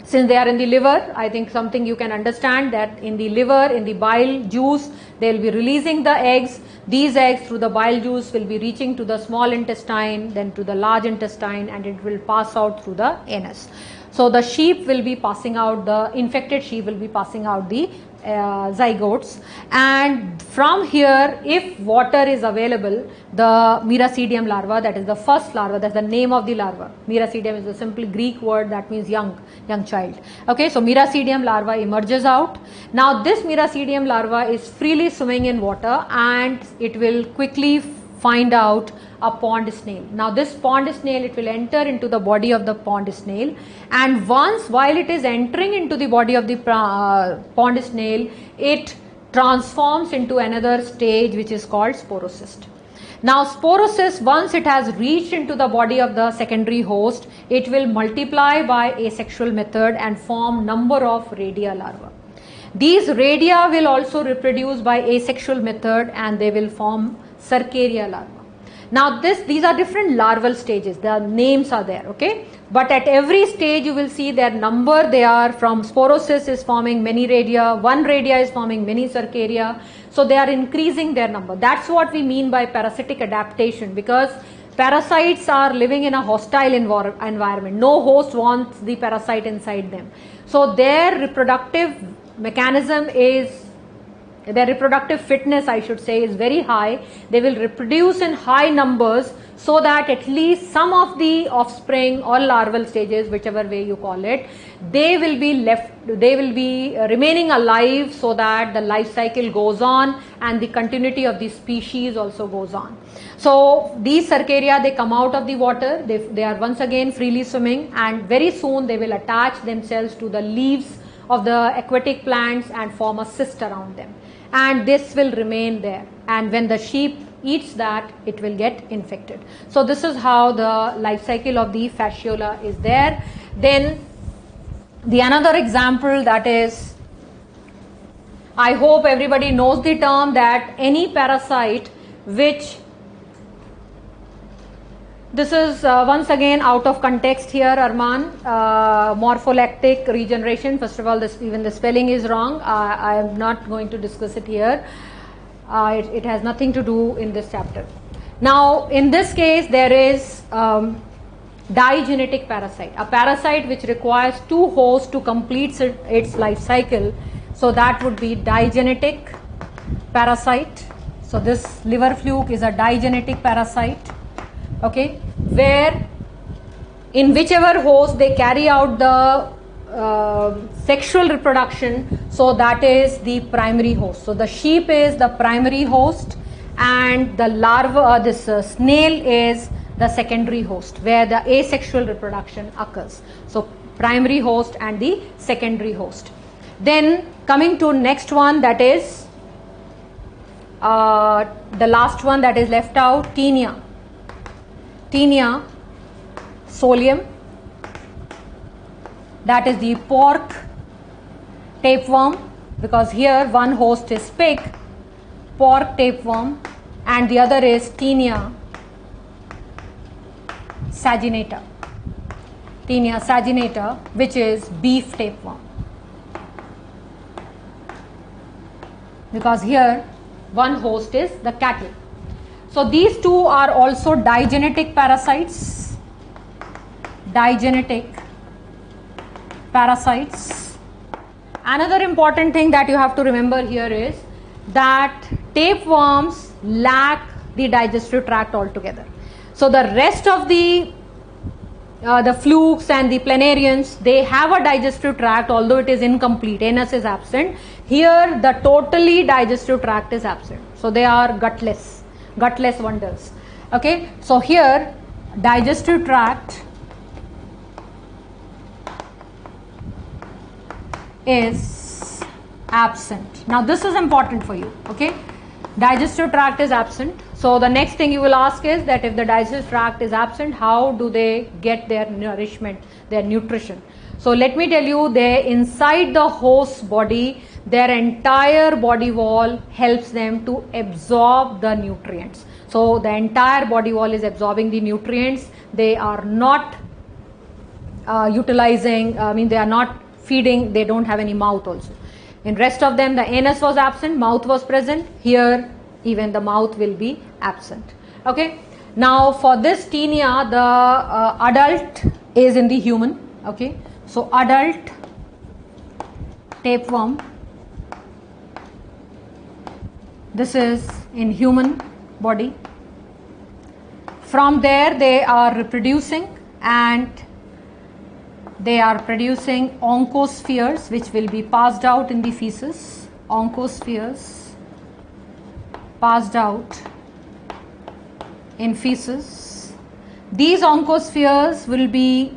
since they are in the liver, I think something you can understand, that in the liver, in the bile juice, they will be releasing the eggs. These eggs through the bile juice will be reaching to the small intestine, then to the large intestine, and it will pass out through the anus. So the sheep will be passing out, the infected sheep will be passing out the zygotes, and from here, if water is available, the Miracidium larva, that is the first larva, that's the name of the larva. Miracidium is a simple Greek word that means young child. Okay, so Miracidium larva emerges out. Now this Miracidium larva is freely swimming in water, and it will quickly find out a pond snail. Now this pond snail, it will enter into the body of the pond snail, and once, while it is entering into the body of the pond snail, it transforms into another stage which is called sporocyst. Now sporocyst, once it has reached into the body of the secondary host, it will multiply by asexual method and form number of radia larvae. These radia will also reproduce by asexual method, and they will form Cercaria larva. Now these are different larval stages, the names are there, okay, but at every stage you will see their number. They are from sporocyst is forming many radia, one radia is forming many Cercaria, so they are increasing their number. That's what we mean by parasitic adaptation, because parasites are living in a hostile environment. No host wants the parasite inside them, so their reproductive mechanism is, their reproductive fitness, I should say, is very high. They will reproduce in high numbers, so that at least some of the offspring or larval stages, whichever way you call it, they will be remaining alive, so that the life cycle goes on and the continuity of the species also goes on. So these Cercaria, they come out of the water, they are once again freely swimming, and very soon they will attach themselves to the leaves of the aquatic plants and form a cyst around them, and this will remain there, and when the sheep eats that, it will get infected. So this is how the life cycle of the fasciola is there. Then the another example, that is, I hope everybody knows the term, that any parasite which, this is once again out of context here, Arman, morpholactic regeneration. First of all, even the spelling is wrong. I am not going to discuss it here. It has nothing to do in this chapter. Now, in this case, there is digenetic parasite, a parasite which requires two hosts to complete its life cycle. So that would be digenetic parasite. So this liver fluke is a digenetic parasite. Okay, where in whichever host they carry out the sexual reproduction, so that is the primary host. So the sheep is the primary host, and the larva, this snail is the secondary host, where the asexual reproduction occurs. So primary host and the secondary host. Then coming to next one, that is the last one that is left out, Taenia. Taenia solium, that is the pork tapeworm, because here one host is pig. Pork tapeworm and the other is Taenia saginata. Taenia saginata, which is beef tapeworm. Because here one host is the cattle. So these two are also digenetic parasites. Digenetic parasites. Another important thing that you have to remember here is that tapeworms lack the digestive tract altogether. So the rest of the flukes and the planarians, they have a digestive tract, although it is incomplete. Anus is absent. Here the totally digestive tract is absent. So they are gutless wonders. Okay. So here digestive tract is absent. Now this is important for you. Okay. Digestive tract is absent. So the next thing you will ask is that if the digestive tract is absent, how do they get their nourishment, their nutrition? So let me tell you, they inside the host body, their entire body wall helps them to absorb the nutrients. So the entire body wall is absorbing the nutrients. They are not they are not feeding, they don't have any mouth also. In rest of them, the anus was absent, mouth was present. Here even the mouth will be absent. Okay. Now for this Taenia, the adult is in the human. Okay. So adult tapeworm, this is in human body. From there they are reproducing and they are producing oncospheres, which will be passed out in the feces. Oncospheres passed out in feces. These oncospheres will be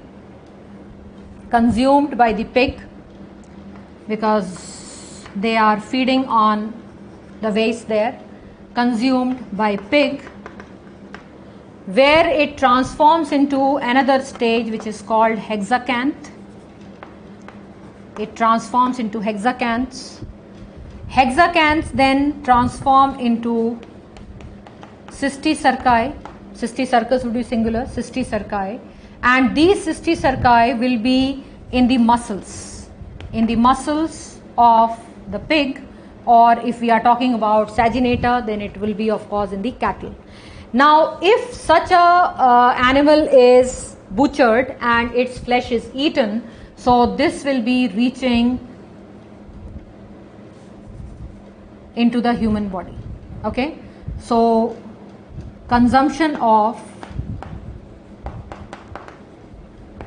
consumed by the pig because they are feeding on the waste there. Consumed by pig, where it transforms into another stage which is called hexacanth. It transforms into hexacanths. Hexacanths then transform into cysticerci. Cysticercus would be singular, cysticerci. And these cysticerci will be in the muscles of the pig, or if we are talking about saginata, then it will be of course in the cattle. Now if such a animal is butchered and its flesh is eaten, so this will be reaching into the human body. Okay, so consumption of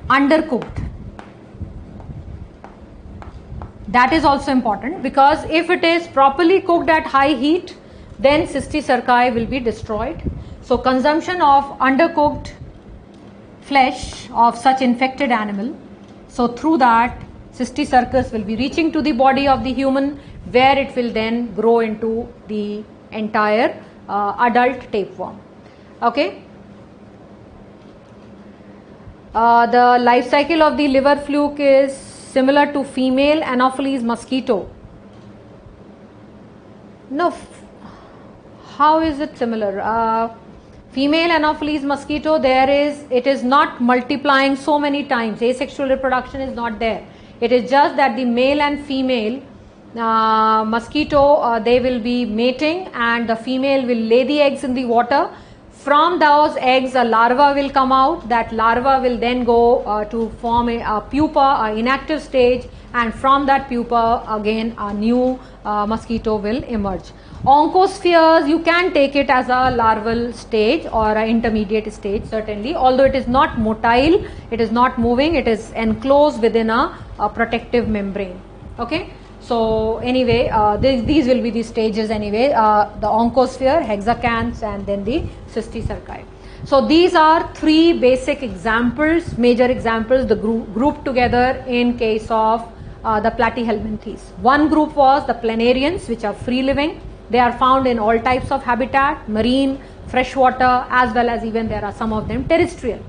undercooked, that is also important, because if it is properly cooked at high heat, then cysticerci will be destroyed. So consumption of undercooked flesh of such infected animal, so through that cysticercus will be reaching to the body of the human, where it will then grow into the entire adult tapeworm. Okay. The life cycle of the liver fluke is similar to female Anopheles mosquito. No, how is it similar? Female Anopheles mosquito, it is not multiplying so many times. Asexual reproduction is not there. It is just that the male and female mosquito, they will be mating, and the female will lay the eggs in the water. From those eggs a larva will come out. That larva will then go to form a pupa, an inactive stage, and from that pupa again a new mosquito will emerge. Oncospheres, you can take it as a larval stage or an intermediate stage certainly, although it is not motile, it is not moving, it is enclosed within a protective membrane. Okay. So anyway, these will be the stages anyway, the oncosphere, hexacanths, and then the cysticerci. So these are three basic examples, major examples, the grouped together in case of the Platyhelminthes. One group was the planarians, which are free living. They are found in all types of habitat, marine, freshwater, as well as even there are some of them terrestrial.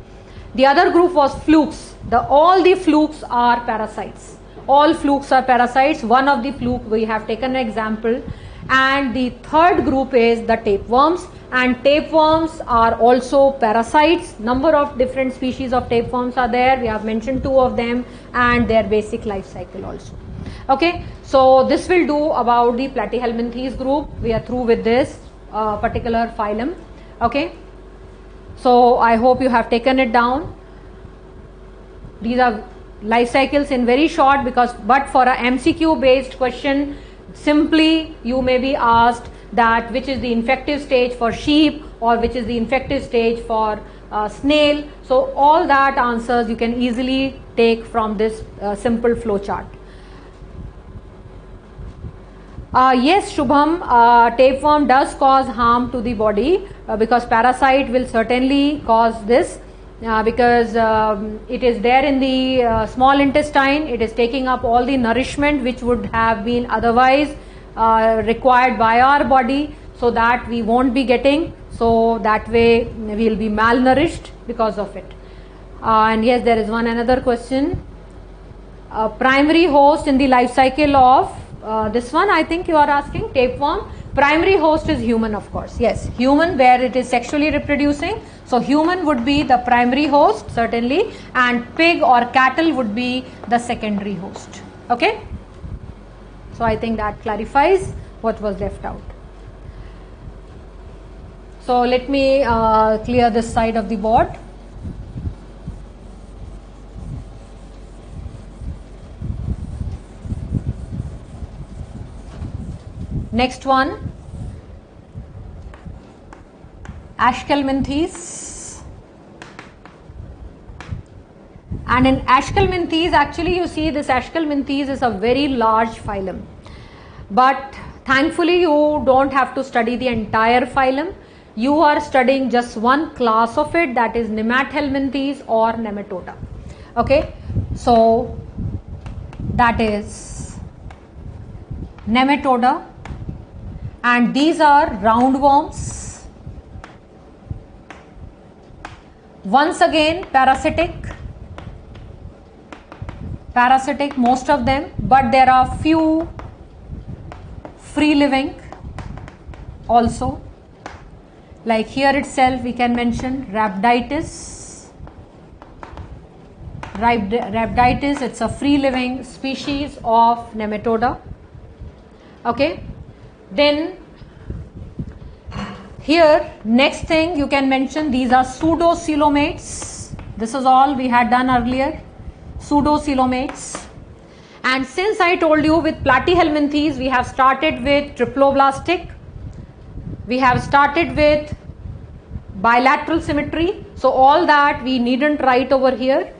The other group was flukes. All the flukes are parasites. All flukes are parasites. One of the fluke we have taken an example, And the third group is the tapeworms, and tapeworms are also parasites. Number of different species of tapeworms are there. We have mentioned 2 of them and their basic life cycle also. Okay, so this will do about the Platyhelminthes group. We are through with this particular phylum. Okay, so I hope you have taken it down. These are life cycles in very short, but for a MCQ based question, simply you may be asked that which is the infective stage for sheep or which is the infective stage for snail. So all that answers you can easily take from this simple flow chart. Yes, Shubham, tapeworm does cause harm to the body because parasite will certainly cause this because it is there in the small intestine. It is taking up all the nourishment which would have been otherwise required by our body, so that we won't be getting, so that way we will be malnourished because of it. And yes, there is another question. Primary host in the life cycle of this one, I think you are asking, tapeworm. Primary host is human, of course. Yes, human, where it is sexually reproducing. So human would be the primary host, certainly, and pig or cattle would be the secondary host. Okay, so I think that clarifies what was left out. So let me clear this side of the board. Next one, Aschelminthes. And in Aschelminthes, actually you see this Aschelminthes is a very large phylum. But thankfully you don't have to study the entire phylum. You are studying just one class of it, that is Nemathelminthes or Nematoda. Okay, so that is Nematoda. And these are roundworms. Once again parasitic, most of them, but there are few free living also. Like here itself we can mention Rhabditis. Rhabditis, it's a free living species of Nematoda. Okay. Then here next thing you can mention, these are pseudocoelomates. This is all we had done earlier, pseudocoelomates. And since I told you with Platyhelminthes we have started with triploblastic, we have started with bilateral symmetry, so all that we needn't write over here.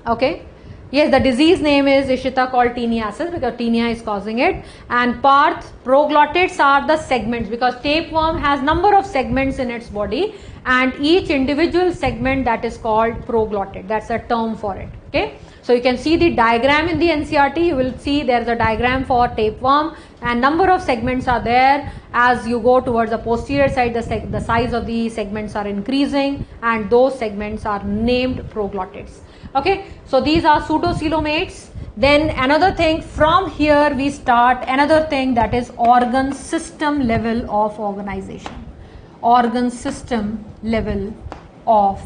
Okay. Yes, the disease name is Ishita called teniasis because tenia is causing it. And parts, proglottids are the segments, because tapeworm has number of segments in its body and each individual segment, that is called proglottid. That's a term for it. Okay. So you can see the diagram in the NCERT. You will see there is a diagram for tapeworm and number of segments are there. As you go towards the posterior side, the size of the segments are increasing and those segments are named proglottids. Okay, so these are pseudocoelomates. Then another thing, from here we start another thing, that is organ system level of organization. Organ system level of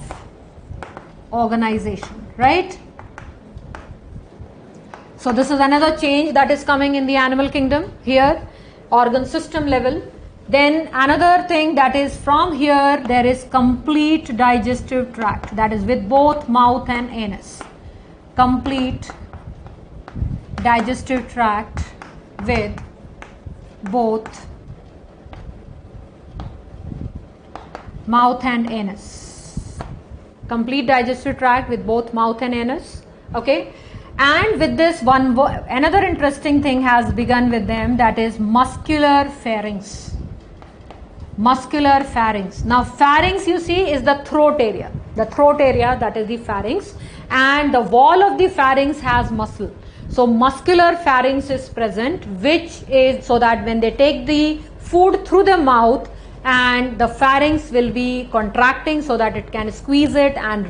organization, right? So this is another change that is coming in the animal kingdom here, organ system level. Then another thing, that is from here there is complete digestive tract, that is with both mouth and anus. Complete digestive tract with both mouth and anus. Complete digestive tract with both mouth and anus. Okay. And with this one, another interesting thing has begun with them, that is muscular pharynx. Muscular pharynx. Now pharynx, you see, is the throat area. The throat area, that is the pharynx, and the wall of the pharynx has muscle. So muscular pharynx is present, which is so that when they take the food through the mouth, and the pharynx will be contracting so that it can squeeze it and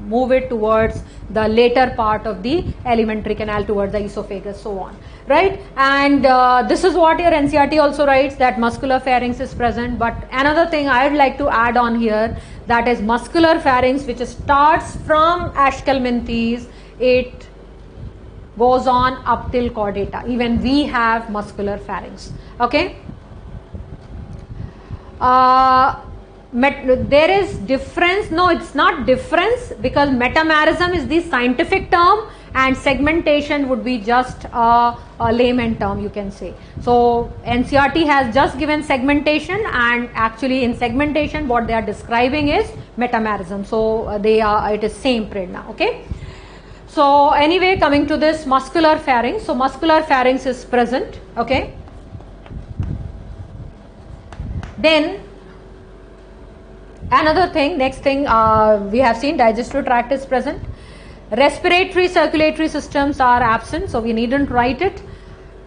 move it towards the later part of the alimentary canal, towards the esophagus, so on, right? And this is what your NCERT also writes, that muscular pharynx is present. But another thing I'd like to add on here, that is muscular pharynx, which starts from Aschelminthes, it goes on up till chordata. Even we have muscular pharynx, okay? There is difference. No, it's not difference, because metamerism is the scientific term and segmentation would be just a layman term, you can say. So NCERT has just given segmentation, and actually in segmentation what they are describing is metamerism. So it is same Prerna, okay? So anyway, coming to this muscular pharynx. So muscular pharynx is present, okay? Then another thing, next thing, we have seen digestive tract is present. Respiratory circulatory systems are absent, so we needn't write it.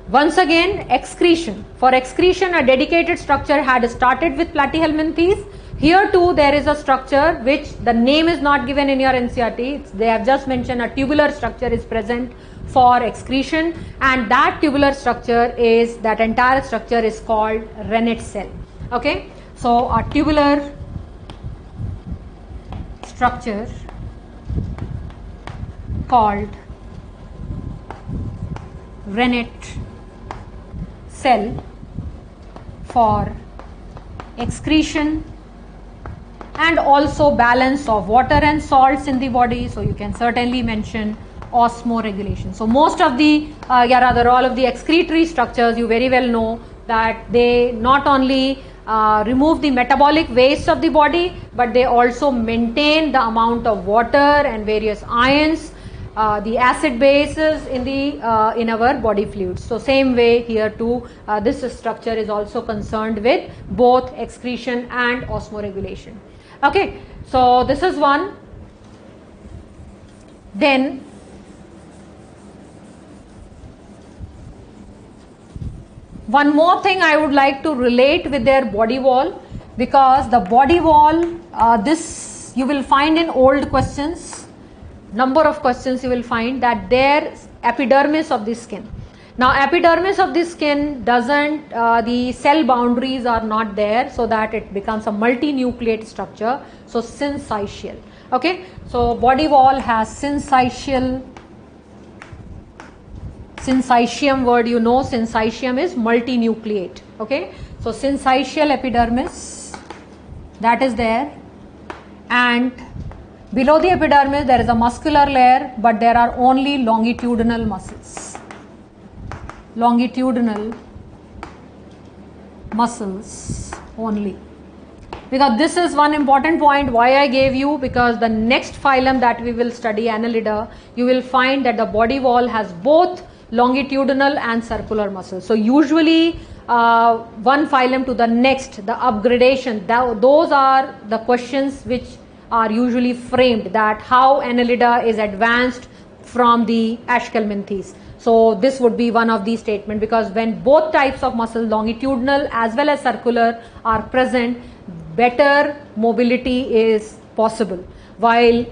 Once again, excretion. For excretion, a dedicated structure had started with Platyhelminthes. Here too there is a structure which the name is not given in your NCERT. They have just mentioned a tubular structure is present for excretion, and that tubular structure is, that entire structure is called rennet cell. Okay, so a tubular structure called rennet cell for excretion and also balance of water and salts in the body. So you can certainly mention osmoregulation. So most of the rather all of the excretory structures, you very well know that they not only remove the metabolic waste of the body, but they also maintain the amount of water and various ions, the acid bases in our body fluids. So same way here too, this structure is also concerned with both excretion and osmoregulation. Okay, so this is one. Then one more thing I would like to relate with their body wall, because the body wall, this you will find in old questions, number of questions you will find that their epidermis of the skin. Now epidermis of the skin doesn't, the cell boundaries are not there, so that it becomes a multinucleate structure. So syncytial. Okay, so body wall has syncytial. Syncytium word you know, syncytium is multinucleate. Okay, so syncytial epidermis, that is there, and below the epidermis there is a muscular layer, but there are only longitudinal muscles. Longitudinal muscles only. Because this is one important point why I gave you, because the next phylum that we will study, Annelida, you will find that the body wall has both longitudinal and circular muscles. So usually one phylum to the next, the upgradation, those are the questions which are usually framed, that how Annelida is advanced from the Aschelminthes. So this would be one of these statements, because when both types of muscle, longitudinal as well as circular, are present, better mobility is possible. While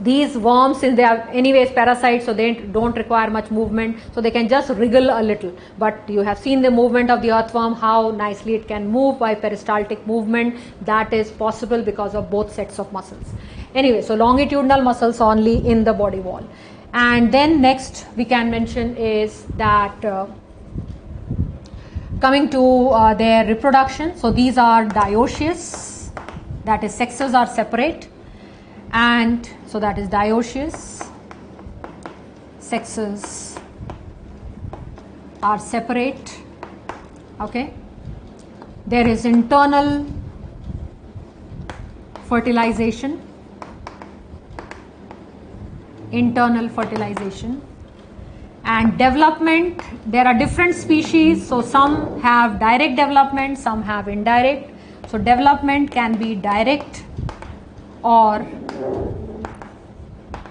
these worms, since they are anyways parasites, so they don't require much movement, so they can just wriggle a little. But you have seen the movement of the earthworm, how nicely it can move by peristaltic movement. That is possible because of both sets of muscles. Anyway, so longitudinal muscles only in the body wall. And then next we can mention is that coming to their reproduction. So these are dioecious, that is sexes are separate, and so that is dioecious, sexes are separate. Okay, there is internal fertilization, and development. There are different species, so some have direct development, some have indirect. So development can be direct or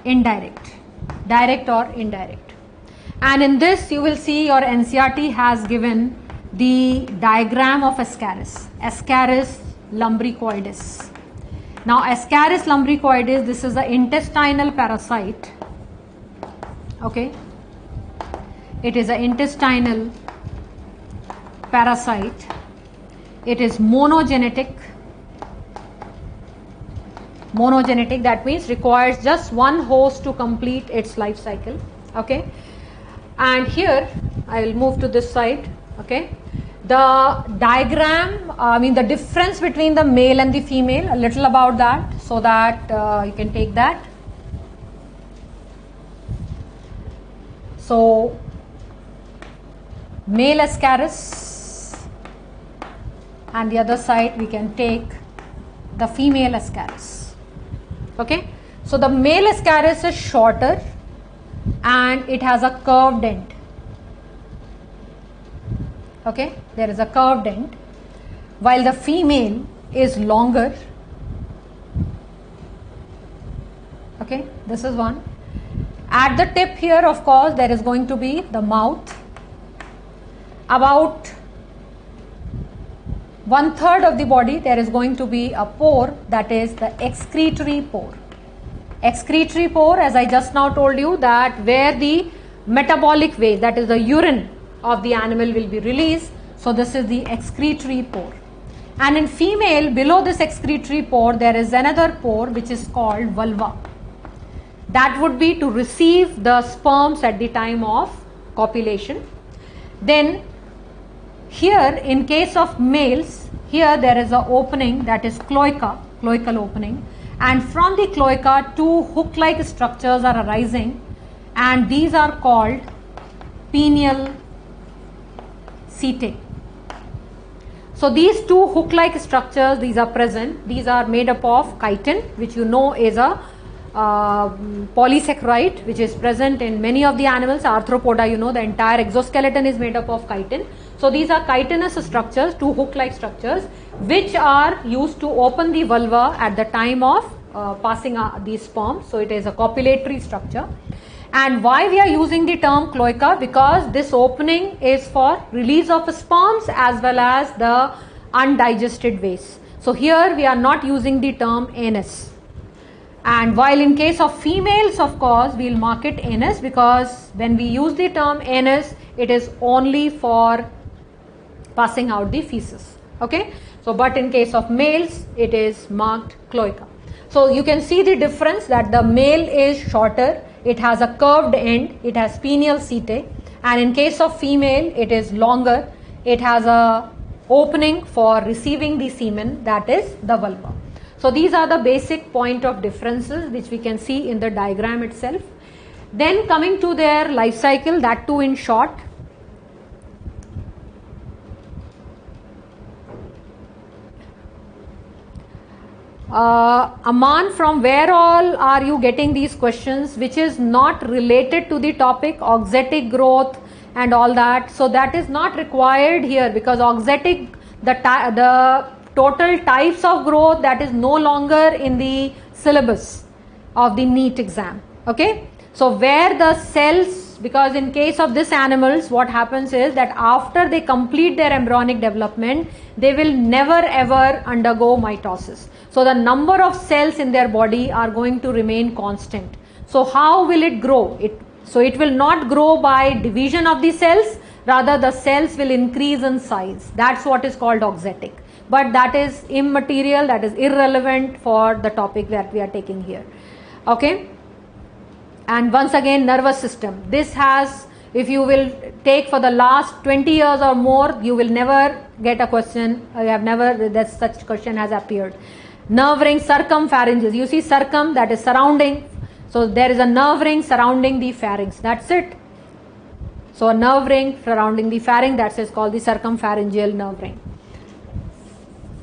indirect, direct or indirect. And in this you will see your NCERT has given the diagram of Ascaris. Ascaris lumbricoides. Now Ascaris lumbricoides, this is the intestinal parasite. Okay, it is an intestinal parasite. It is monogenetic. Monogenetic, that means requires just one host to complete its life cycle. Okay, and here I will move to this side. Okay, the diagram, the difference between the male and the female, a little about that, so that you can take that. So male Ascaris, and the other side we can take the female Ascaris. Okay, so the male Ascaris is shorter and it has a curved end. Okay, there is a curved end, while the female is longer. Okay, this is one. At the tip here, of course, there is going to be the mouth. About 1/3 of the body, there is going to be a pore, that is the excretory pore. Excretory pore, as I just now told you, that where the metabolic waste, that is the urine of the animal, will be released. So this is the excretory pore. And in female, below this excretory pore, there is another pore which is called vulva. That would be to receive the sperms at the time of copulation. Then here, in case of males, here there is an opening, that is cloaca, cloacal opening, and from the cloaca two hook-like structures are arising, and these are called pineal setae. So these two hook-like structures, these are present. These are made up of chitin, which you know is a polysaccharide, which is present in many of the animals. Arthropoda, you know, the entire exoskeleton is made up of chitin. So these are chitinous structures, two hook-like structures, which are used to open the vulva at the time of passing these sperms. So it is a copulatory structure. And why we are using the term cloaca? Because this opening is for release of sperms as well as the undigested waste. So here we are not using the term anus. And while in case of females, of course, we will mark it anus, because when we use the term anus, it is only for passing out the feces. Okay. So but in case of males, it is marked cloaca. So you can see the difference, that the male is shorter, it has a curved end, it has pineal setae, and in case of female, it is longer, it has a opening for receiving the semen, that is the vulva. So these are the basic point of differences which we can see in the diagram itself. Then coming to their life cycle, that too in short. Aman, from where all are you getting these questions which is not related to the topic, auxetic growth and all that? So that is not required here, because auxetic, the total types of growth, that is no longer in the syllabus of the NEET exam. Okay, so where the cells, because in case of this animals, what happens is that after they complete their embryonic development, they will never ever undergo mitosis. So the number of cells in their body are going to remain constant. So how will it grow? So it will not grow by division of the cells, rather the cells will increase in size. That's what is called auxetic. But that is immaterial, that is irrelevant for the topic that we are taking here. Okay. And once again, nervous system. This has, if you will take for the last 20 years or more, you will never get a question, you have never, that such question has appeared. Nerve ring, circumpharyngeus. You see circum, that is surrounding. So there is a nerve ring surrounding the pharynx. That's it. So a nerve ring surrounding the pharynx, that is called the circumpharyngeal nerve ring.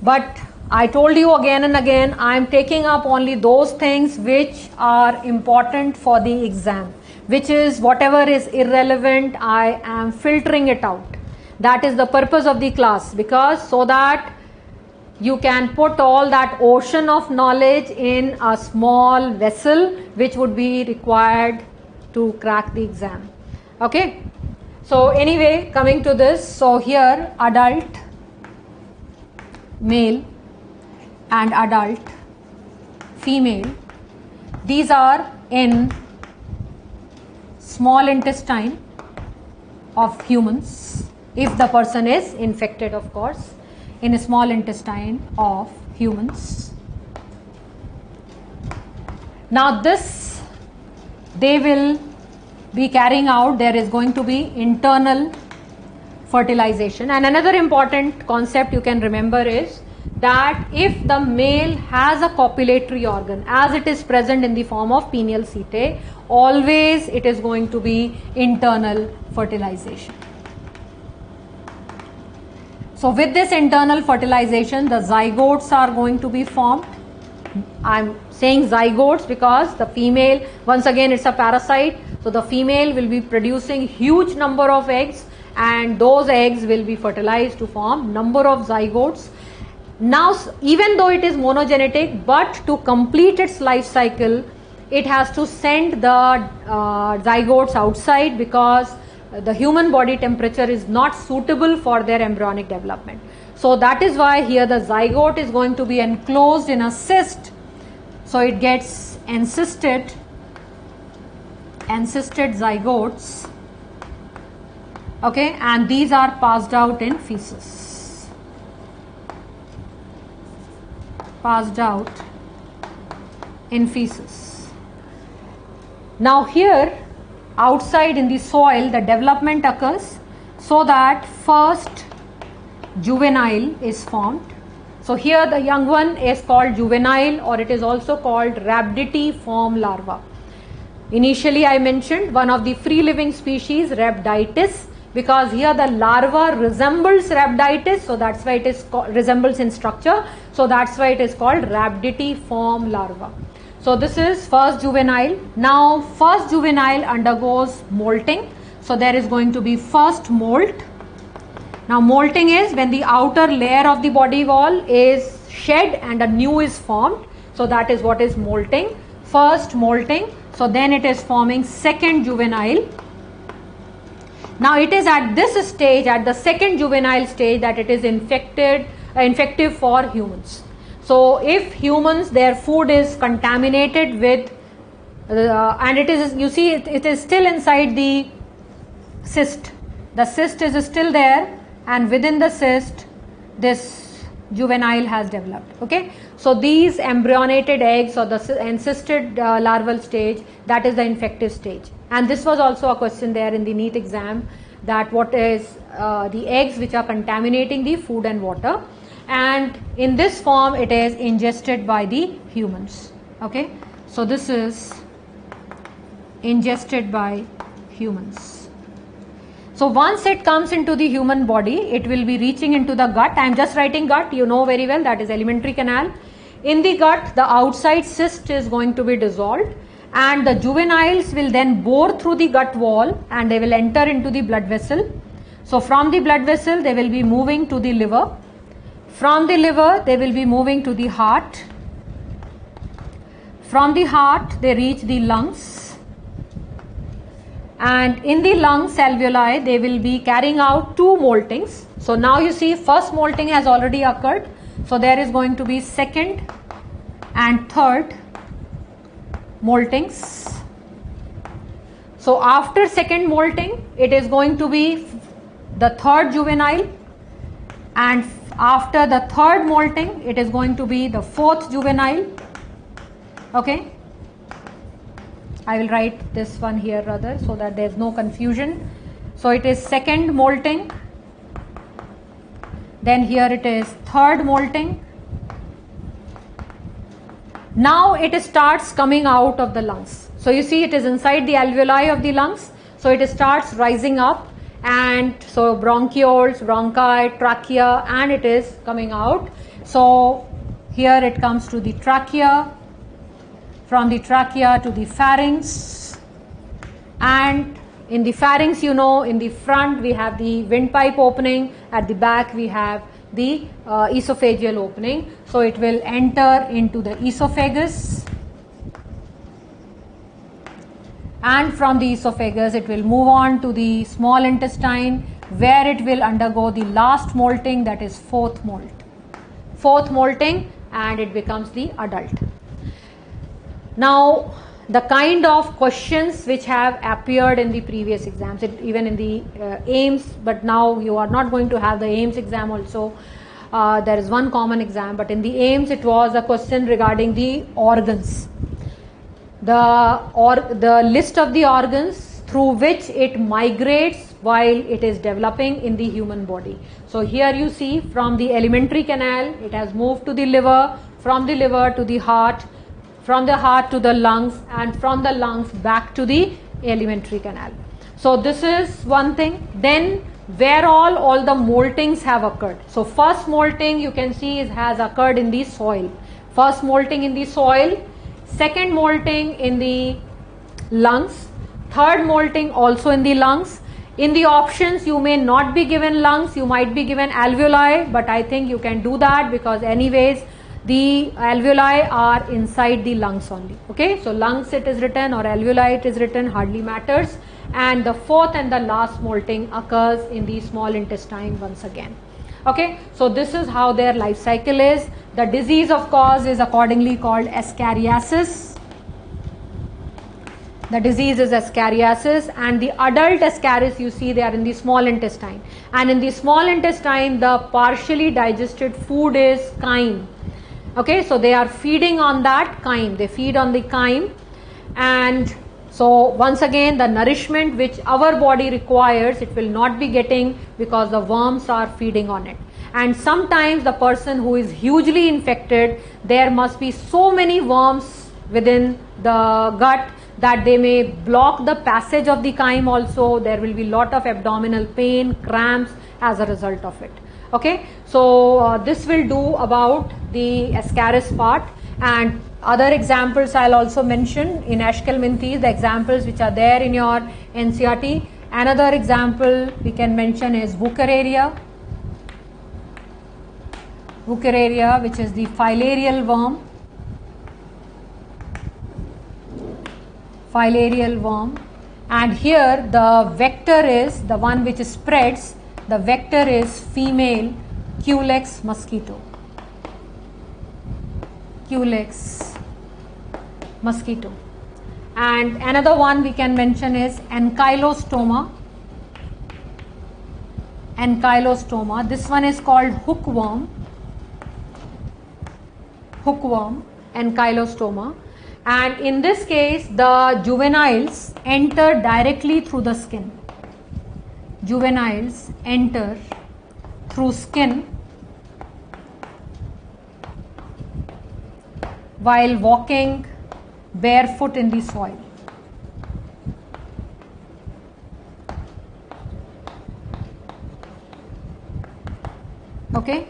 But I told you again and again, I am taking up only those things which are important for the exam, which is whatever is irrelevant, I am filtering it out. That is the purpose of the class, because so that you can put all that ocean of knowledge in a small vessel which would be required to crack the exam. Okay. So anyway, coming to this, so here adult male and adult female, these are in small intestine of humans, if the person is infected, of course, in a small intestine of humans. Now this, they will be carrying out, there is going to be internal fertilization. And another important concept you can remember is that if the male has a copulatory organ, as it is present in the form of pineal setae, always it is going to be internal fertilization. So with this internal fertilization, the zygotes are going to be formed. I'm saying zygotes because the female, once again it's a parasite, so the female will be producing huge number of eggs, and those eggs will be fertilized to form number of zygotes. Now even though it is monogenetic, but to complete its life cycle, it has to send the zygotes outside, because the human body temperature is not suitable for their embryonic development. So that is why here the zygote is going to be enclosed in a cyst. So it gets encysted zygotes, okay, and these are passed out in feces. Passed out in feces. Now here outside in the soil the development occurs, so that first juvenile is formed. So here the young one is called juvenile, or it is also called rhabditiform larva. Initially I mentioned one of the free living species, Rhabditis, because here the larva resembles Rhabditis, so that's why it is resembles in structure, so that's why it is called rhabditiform larva. So this is first juvenile. Now first juvenile undergoes molting, so there is going to be first molt. Now molting is when the outer layer of the body wall is shed and a new is formed, so that is what is molting. First molting, so then it is forming second juvenile. Now it is at this stage, at the second juvenile stage, that it is infective for humans. So if humans, their food is contaminated with and it is, you see it is still inside the cyst. The cyst is still there, and within the cyst this juvenile has developed. Okay, so these embryonated eggs or the encysted larval stage, that is the infective stage. And this was also a question there in the NEET exam, that what is the eggs which are contaminating the food and water, and in this form it is ingested by the humans. Okay, so this is ingested by humans. So once it comes into the human body, it will be reaching into the gut. I am just writing gut, you know very well, that is alimentary canal. In the gut, the outside cyst is going to be dissolved, and the juveniles will then bore through the gut wall and they will enter into the blood vessel. So from the blood vessel they will be moving to the liver. From the liver they will be moving to the heart. From the heart they reach the lungs. And in the lung alveoli they will be carrying out two moltings. So now you see first molting has already occurred. So there is going to be second and third moltings. So after second molting it is going to be the third juvenile, and after the third molting it is going to be the fourth juvenile. Okay, I will write this one here rather, so that there is no confusion. So it is second molting, then here it is third molting. Now it starts coming out of the lungs. So you see it is inside the alveoli of the lungs, so it starts rising up, and so bronchioles, bronchi, trachea, and it is coming out. So here it comes to the trachea, from the trachea to the pharynx, and in the pharynx, you know, in the front we have the windpipe opening, at the back we have the esophageal opening. So it will enter into the esophagus, and from the esophagus it will move on to the small intestine, where it will undergo the last molting, that is fourth molting, and it becomes the adult. Now the kind of questions which have appeared in the previous exams, even in the AIMS, but now you are not going to have the AIMS exam also. There is one common exam, but in the AIMS it was a question regarding the organs, the list of the organs through which it migrates while it is developing in the human body. So here you see, from the alimentary canal it has moved to the liver, from the liver to the heart, from the heart to the lungs, and from the lungs back to the alimentary canal. So this is one thing. Then where all the moltings have occurred. So first molting you can see has occurred in the soil. First molting in the soil, second molting in the lungs, third molting also in the lungs. In the options you may not be given lungs, you might be given alveoli, but I think you can do that because anyways the alveoli are inside the lungs only. Okay, so lungs it is written or alveoli it is written, hardly matters. And the fourth and the last molting occurs in the small intestine once again. Okay, so this is how their life cycle is. The disease of cause is accordingly called Ascariasis. The disease is Ascariasis, and the adult Ascaris, you see, they are in the small intestine, and in the small intestine the partially digested food is chyme. Okay, so they are feeding on that chyme, they feed on the chyme, and so once again the nourishment which our body requires it will not be getting because the worms are feeding on it. And sometimes the person who is hugely infected, there must be so many worms within the gut that they may block the passage of the chyme also. There will be lot of abdominal pain, cramps as a result of it. Okay, so this will do about the Ascaris part, and other examples I'll also mention in Aschelminthes, the examples which are there in your NCERT. Another example we can mention is Wuchereria, which is the filarial worm, and here the vector is the one which spreads. The vector is female Culex mosquito. And another one we can mention is Ankylostoma. This one is called hookworm, Ankylostoma. And in this case the juveniles enter directly through the skin. Juveniles enter through skin while walking barefoot in the soil. Okay,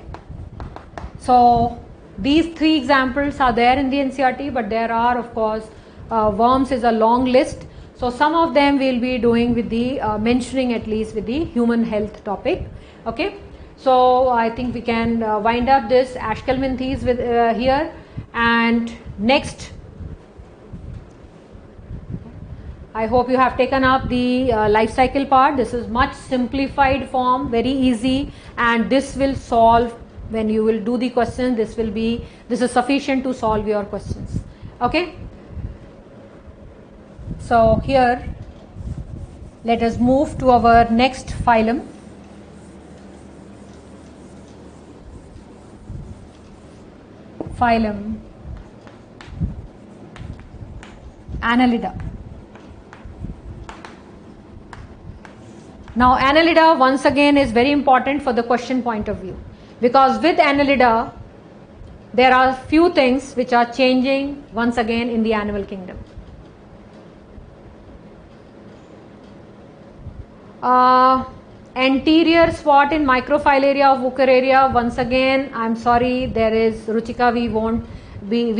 so these three examples are there in the NCERT, but there are of course worms is a long list. So some of them we'll be doing with the mentioning at least with the human health topic. Okay, so I think we can wind up this Aschelminthes with here, and next I hope you have taken up the life cycle part. This is much simplified form, very easy, and this will solve when you will do the questions. This is sufficient to solve your questions. Okay. So here let us move to our next phylum. Phylum Annelida. Now Annelida once again is very important for the question point of view, because with Annelida there are few things which are changing once again in the animal kingdom. Anterior spot in microphilaria of Wuchereria, once again I'm sorry, there is Ruchika, we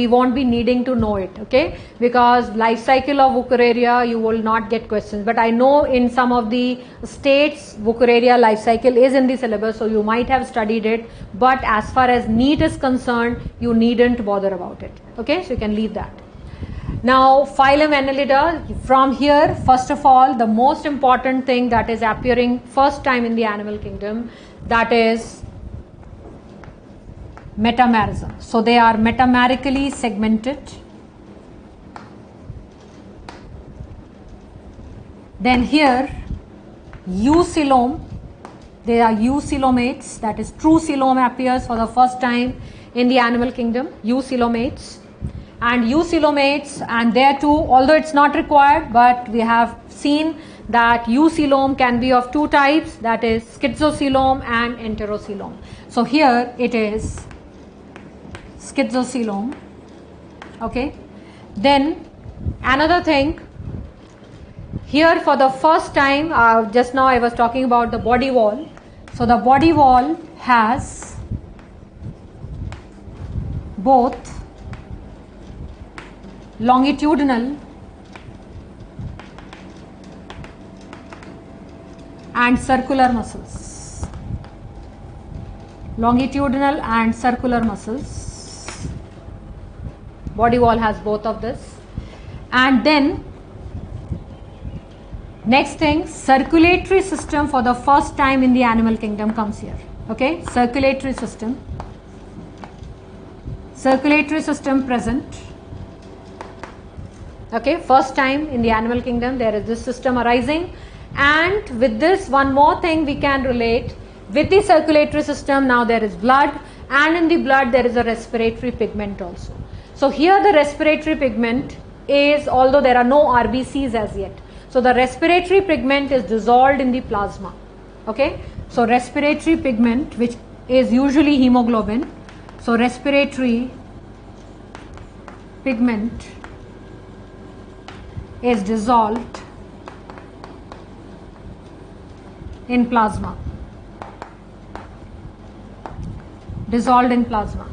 won't be needing to know it, okay, because life cycle of Wuchereria you will not get questions, but I know in some of the states Wuchereria life cycle is in the syllabus, so you might have studied it, but as far as NEET is concerned you needn't bother about it. Okay, so you can leave that. Now phylum Annelida, from here, first of all, the most important thing that is appearing first time in the animal kingdom, that is metamerism. So they are metamerically segmented. Then here eucoelom, they are eucoelomates, that is true coelom appears for the first time in the animal kingdom, eucoelomates. And eucoelomates, and there too, although it's not required, but we have seen that eucoelom can be of two types, that is schizocoelom and enterocoelom. So here it is schizocoelom. Okay. Then another thing, here for the first time, just now I was talking about the body wall. So the body wall has both longitudinal and circular muscles. Longitudinal and circular muscles. Body wall has both of this. And then next thing, circulatory system for the first time in the animal kingdom comes here. Okay, circulatory system. Circulatory system present. Okay, first time in the animal kingdom there is this system arising, and with this one more thing we can relate with the circulatory system. Now there is blood, and in the blood there is a respiratory pigment also. So here the respiratory pigment is, although there are no RBCs as yet, so the respiratory pigment is dissolved in the plasma. Okay, so respiratory pigment, which is usually hemoglobin, so respiratory pigment is dissolved in plasma. Dissolved in plasma.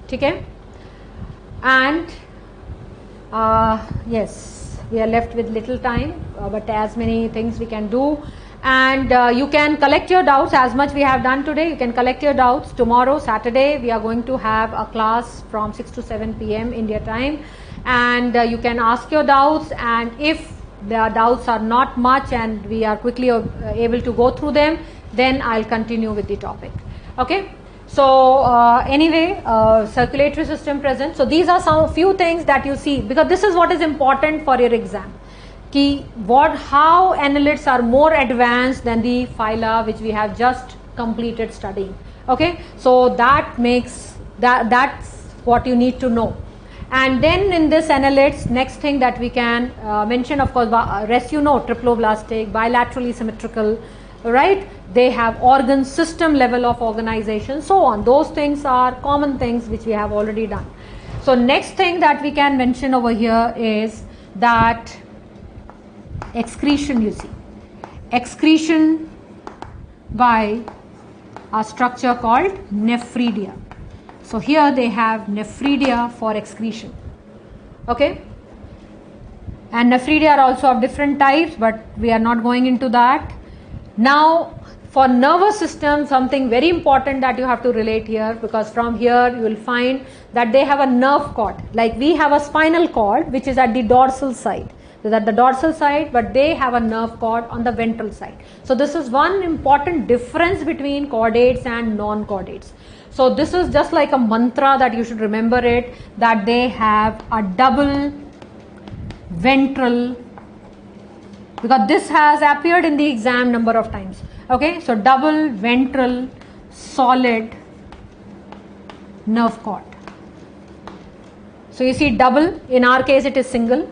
Okay? And yes, we are left with little time, but as many things we can do. And you can collect your doubts as much we have done today. You can collect your doubts. Tomorrow, Saturday, we are going to have a class from 6 to 7 p.m. India time. And you can ask your doubts, and if the doubts are not much and we are quickly able to go through them, then I'll continue with the topic. Okay, so anyway, circulatory system present. So these are some few things that you see, because this is what is important for your exam. How annelids are more advanced than the phyla which we have just completed studying. Okay, so that's what you need to know. And then in this annelids, next thing that we can mention, of course, rest you know, triploblastic, bilaterally symmetrical, right? They have organ system level of organization, so on. Those things are common things which we have already done. So next thing that we can mention over here is that excretion, you see. Excretion by a structure called nephridia. So here they have nephridia for excretion. Okay, and nephridia are also of different types, but we are not going into that. Now for nervous system, something very important that you have to relate here, because from here you will find that they have a nerve cord, like we have a spinal cord which is at the dorsal side. So at the dorsal side, but they have a nerve cord on the ventral side. So this is one important difference between chordates and non-chordates. So this is just like a mantra that you should remember it, that they have a double ventral, because this has appeared in the exam number of times. Okay, so double ventral solid nerve cord. So you see double, in our case it is single,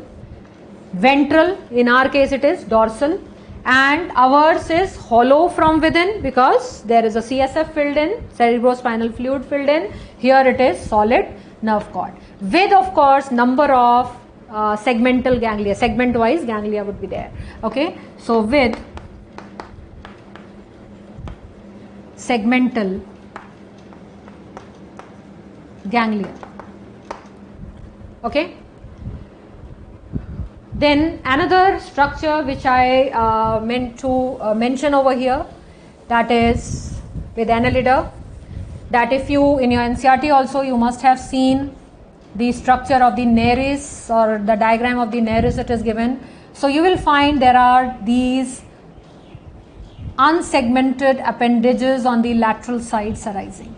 ventral, in our case it is dorsal, and ours is hollow from within because there is a CSF filled in, cerebrospinal fluid filled in. Here it is solid nerve cord with, of course, number of segmental ganglia, segment wise ganglia would be there. Okay, so with segmental ganglia. Okay, then another structure which I meant to mention over here, that is with Annelida, that if you in your NCERT also you must have seen the structure of the nares or the diagram of the nares that is given. So you will find there are these unsegmented appendages on the lateral sides arising.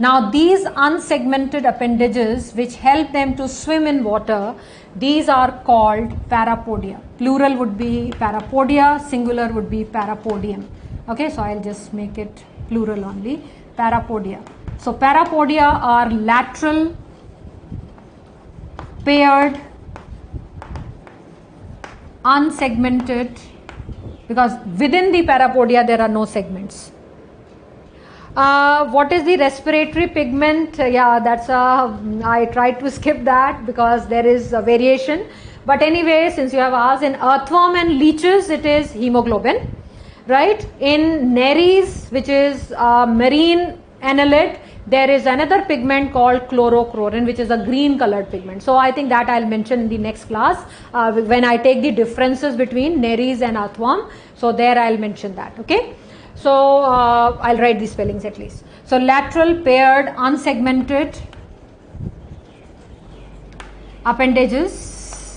Now these unsegmented appendages which help them to swim in water, these are called parapodia. Plural would be parapodia, singular would be parapodium. Okay, so I'll just make it plural only, parapodia. So parapodia are lateral, paired, unsegmented, because within the parapodia there are no segments. What is the respiratory pigment? Yeah, that's I tried to skip that because there is a variation. But anyway, since you have asked, in earthworm and leeches it is hemoglobin, right? In nares, which is marine annelid, there is another pigment called chlorochlorine, which is a green colored pigment. So I think that I'll mention in the next class when I take the differences between nares and earthworm. So there I'll mention that. Okay. So I'll write the spellings at least. So lateral, paired, unsegmented appendages,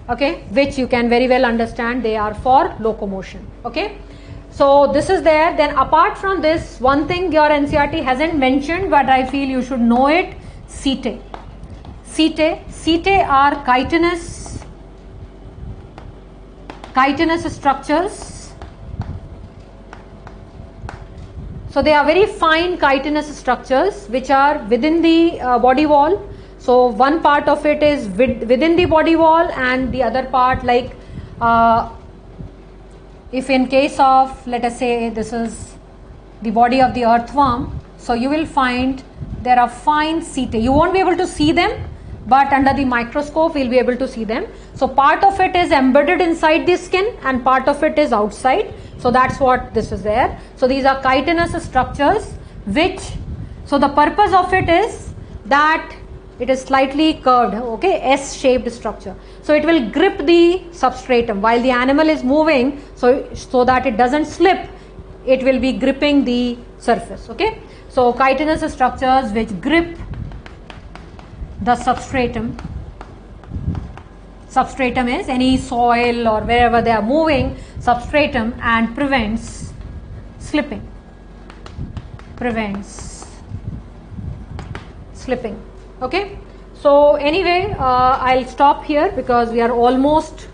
okay, which you can very well understand they are for locomotion. Okay, so this is there. Then apart from this, one thing your NCERT hasn't mentioned but I feel you should know it, setae. Setae are chitinous structures. So they are very fine chitinous structures which are within the body wall. So one part of it is within the body wall and the other part, like if in case of, let us say this is the body of the earthworm, so you will find there are fine setae. You won't be able to see them, but under the microscope we'll be able to see them. So part of it is embedded inside the skin and part of it is outside. So that's what this is there. So these are chitinous structures which, so the purpose of it is that it is slightly curved, okay, S-shaped structure. So it will grip the substratum while the animal is moving, so that it doesn't slip, it will be gripping the surface. Okay, so chitinous structures which grip the substratum. Substratum is any soil or wherever they are moving, substratum, and prevents slipping. Okay, so anyway, I'll stop here because we are almost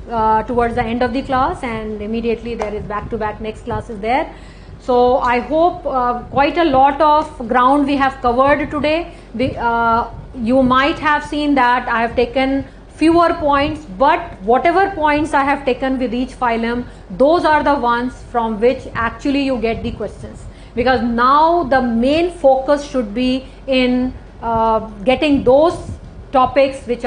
towards the end of the class and immediately there is back-to-back next class is there. So I hope quite a lot of ground we have covered today. You might have seen that I have taken fewer points, but whatever points I have taken with each phylum, those are the ones from which actually you get the questions, because now the main focus should be in getting those topics which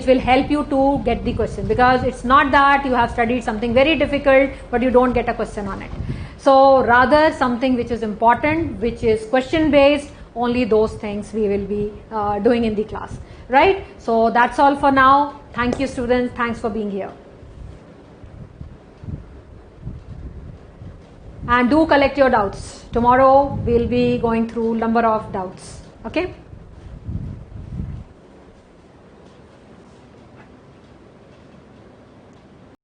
will help you to get the question, because it's not that you have studied something very difficult but you don't get a question on it. So rather something which is important, which is question based, only those things we will be doing in the class, right? So that's all for now. Thank you students, thanks for being here. And do collect your doubts. Tomorrow we'll be going through number of doubts. Okay.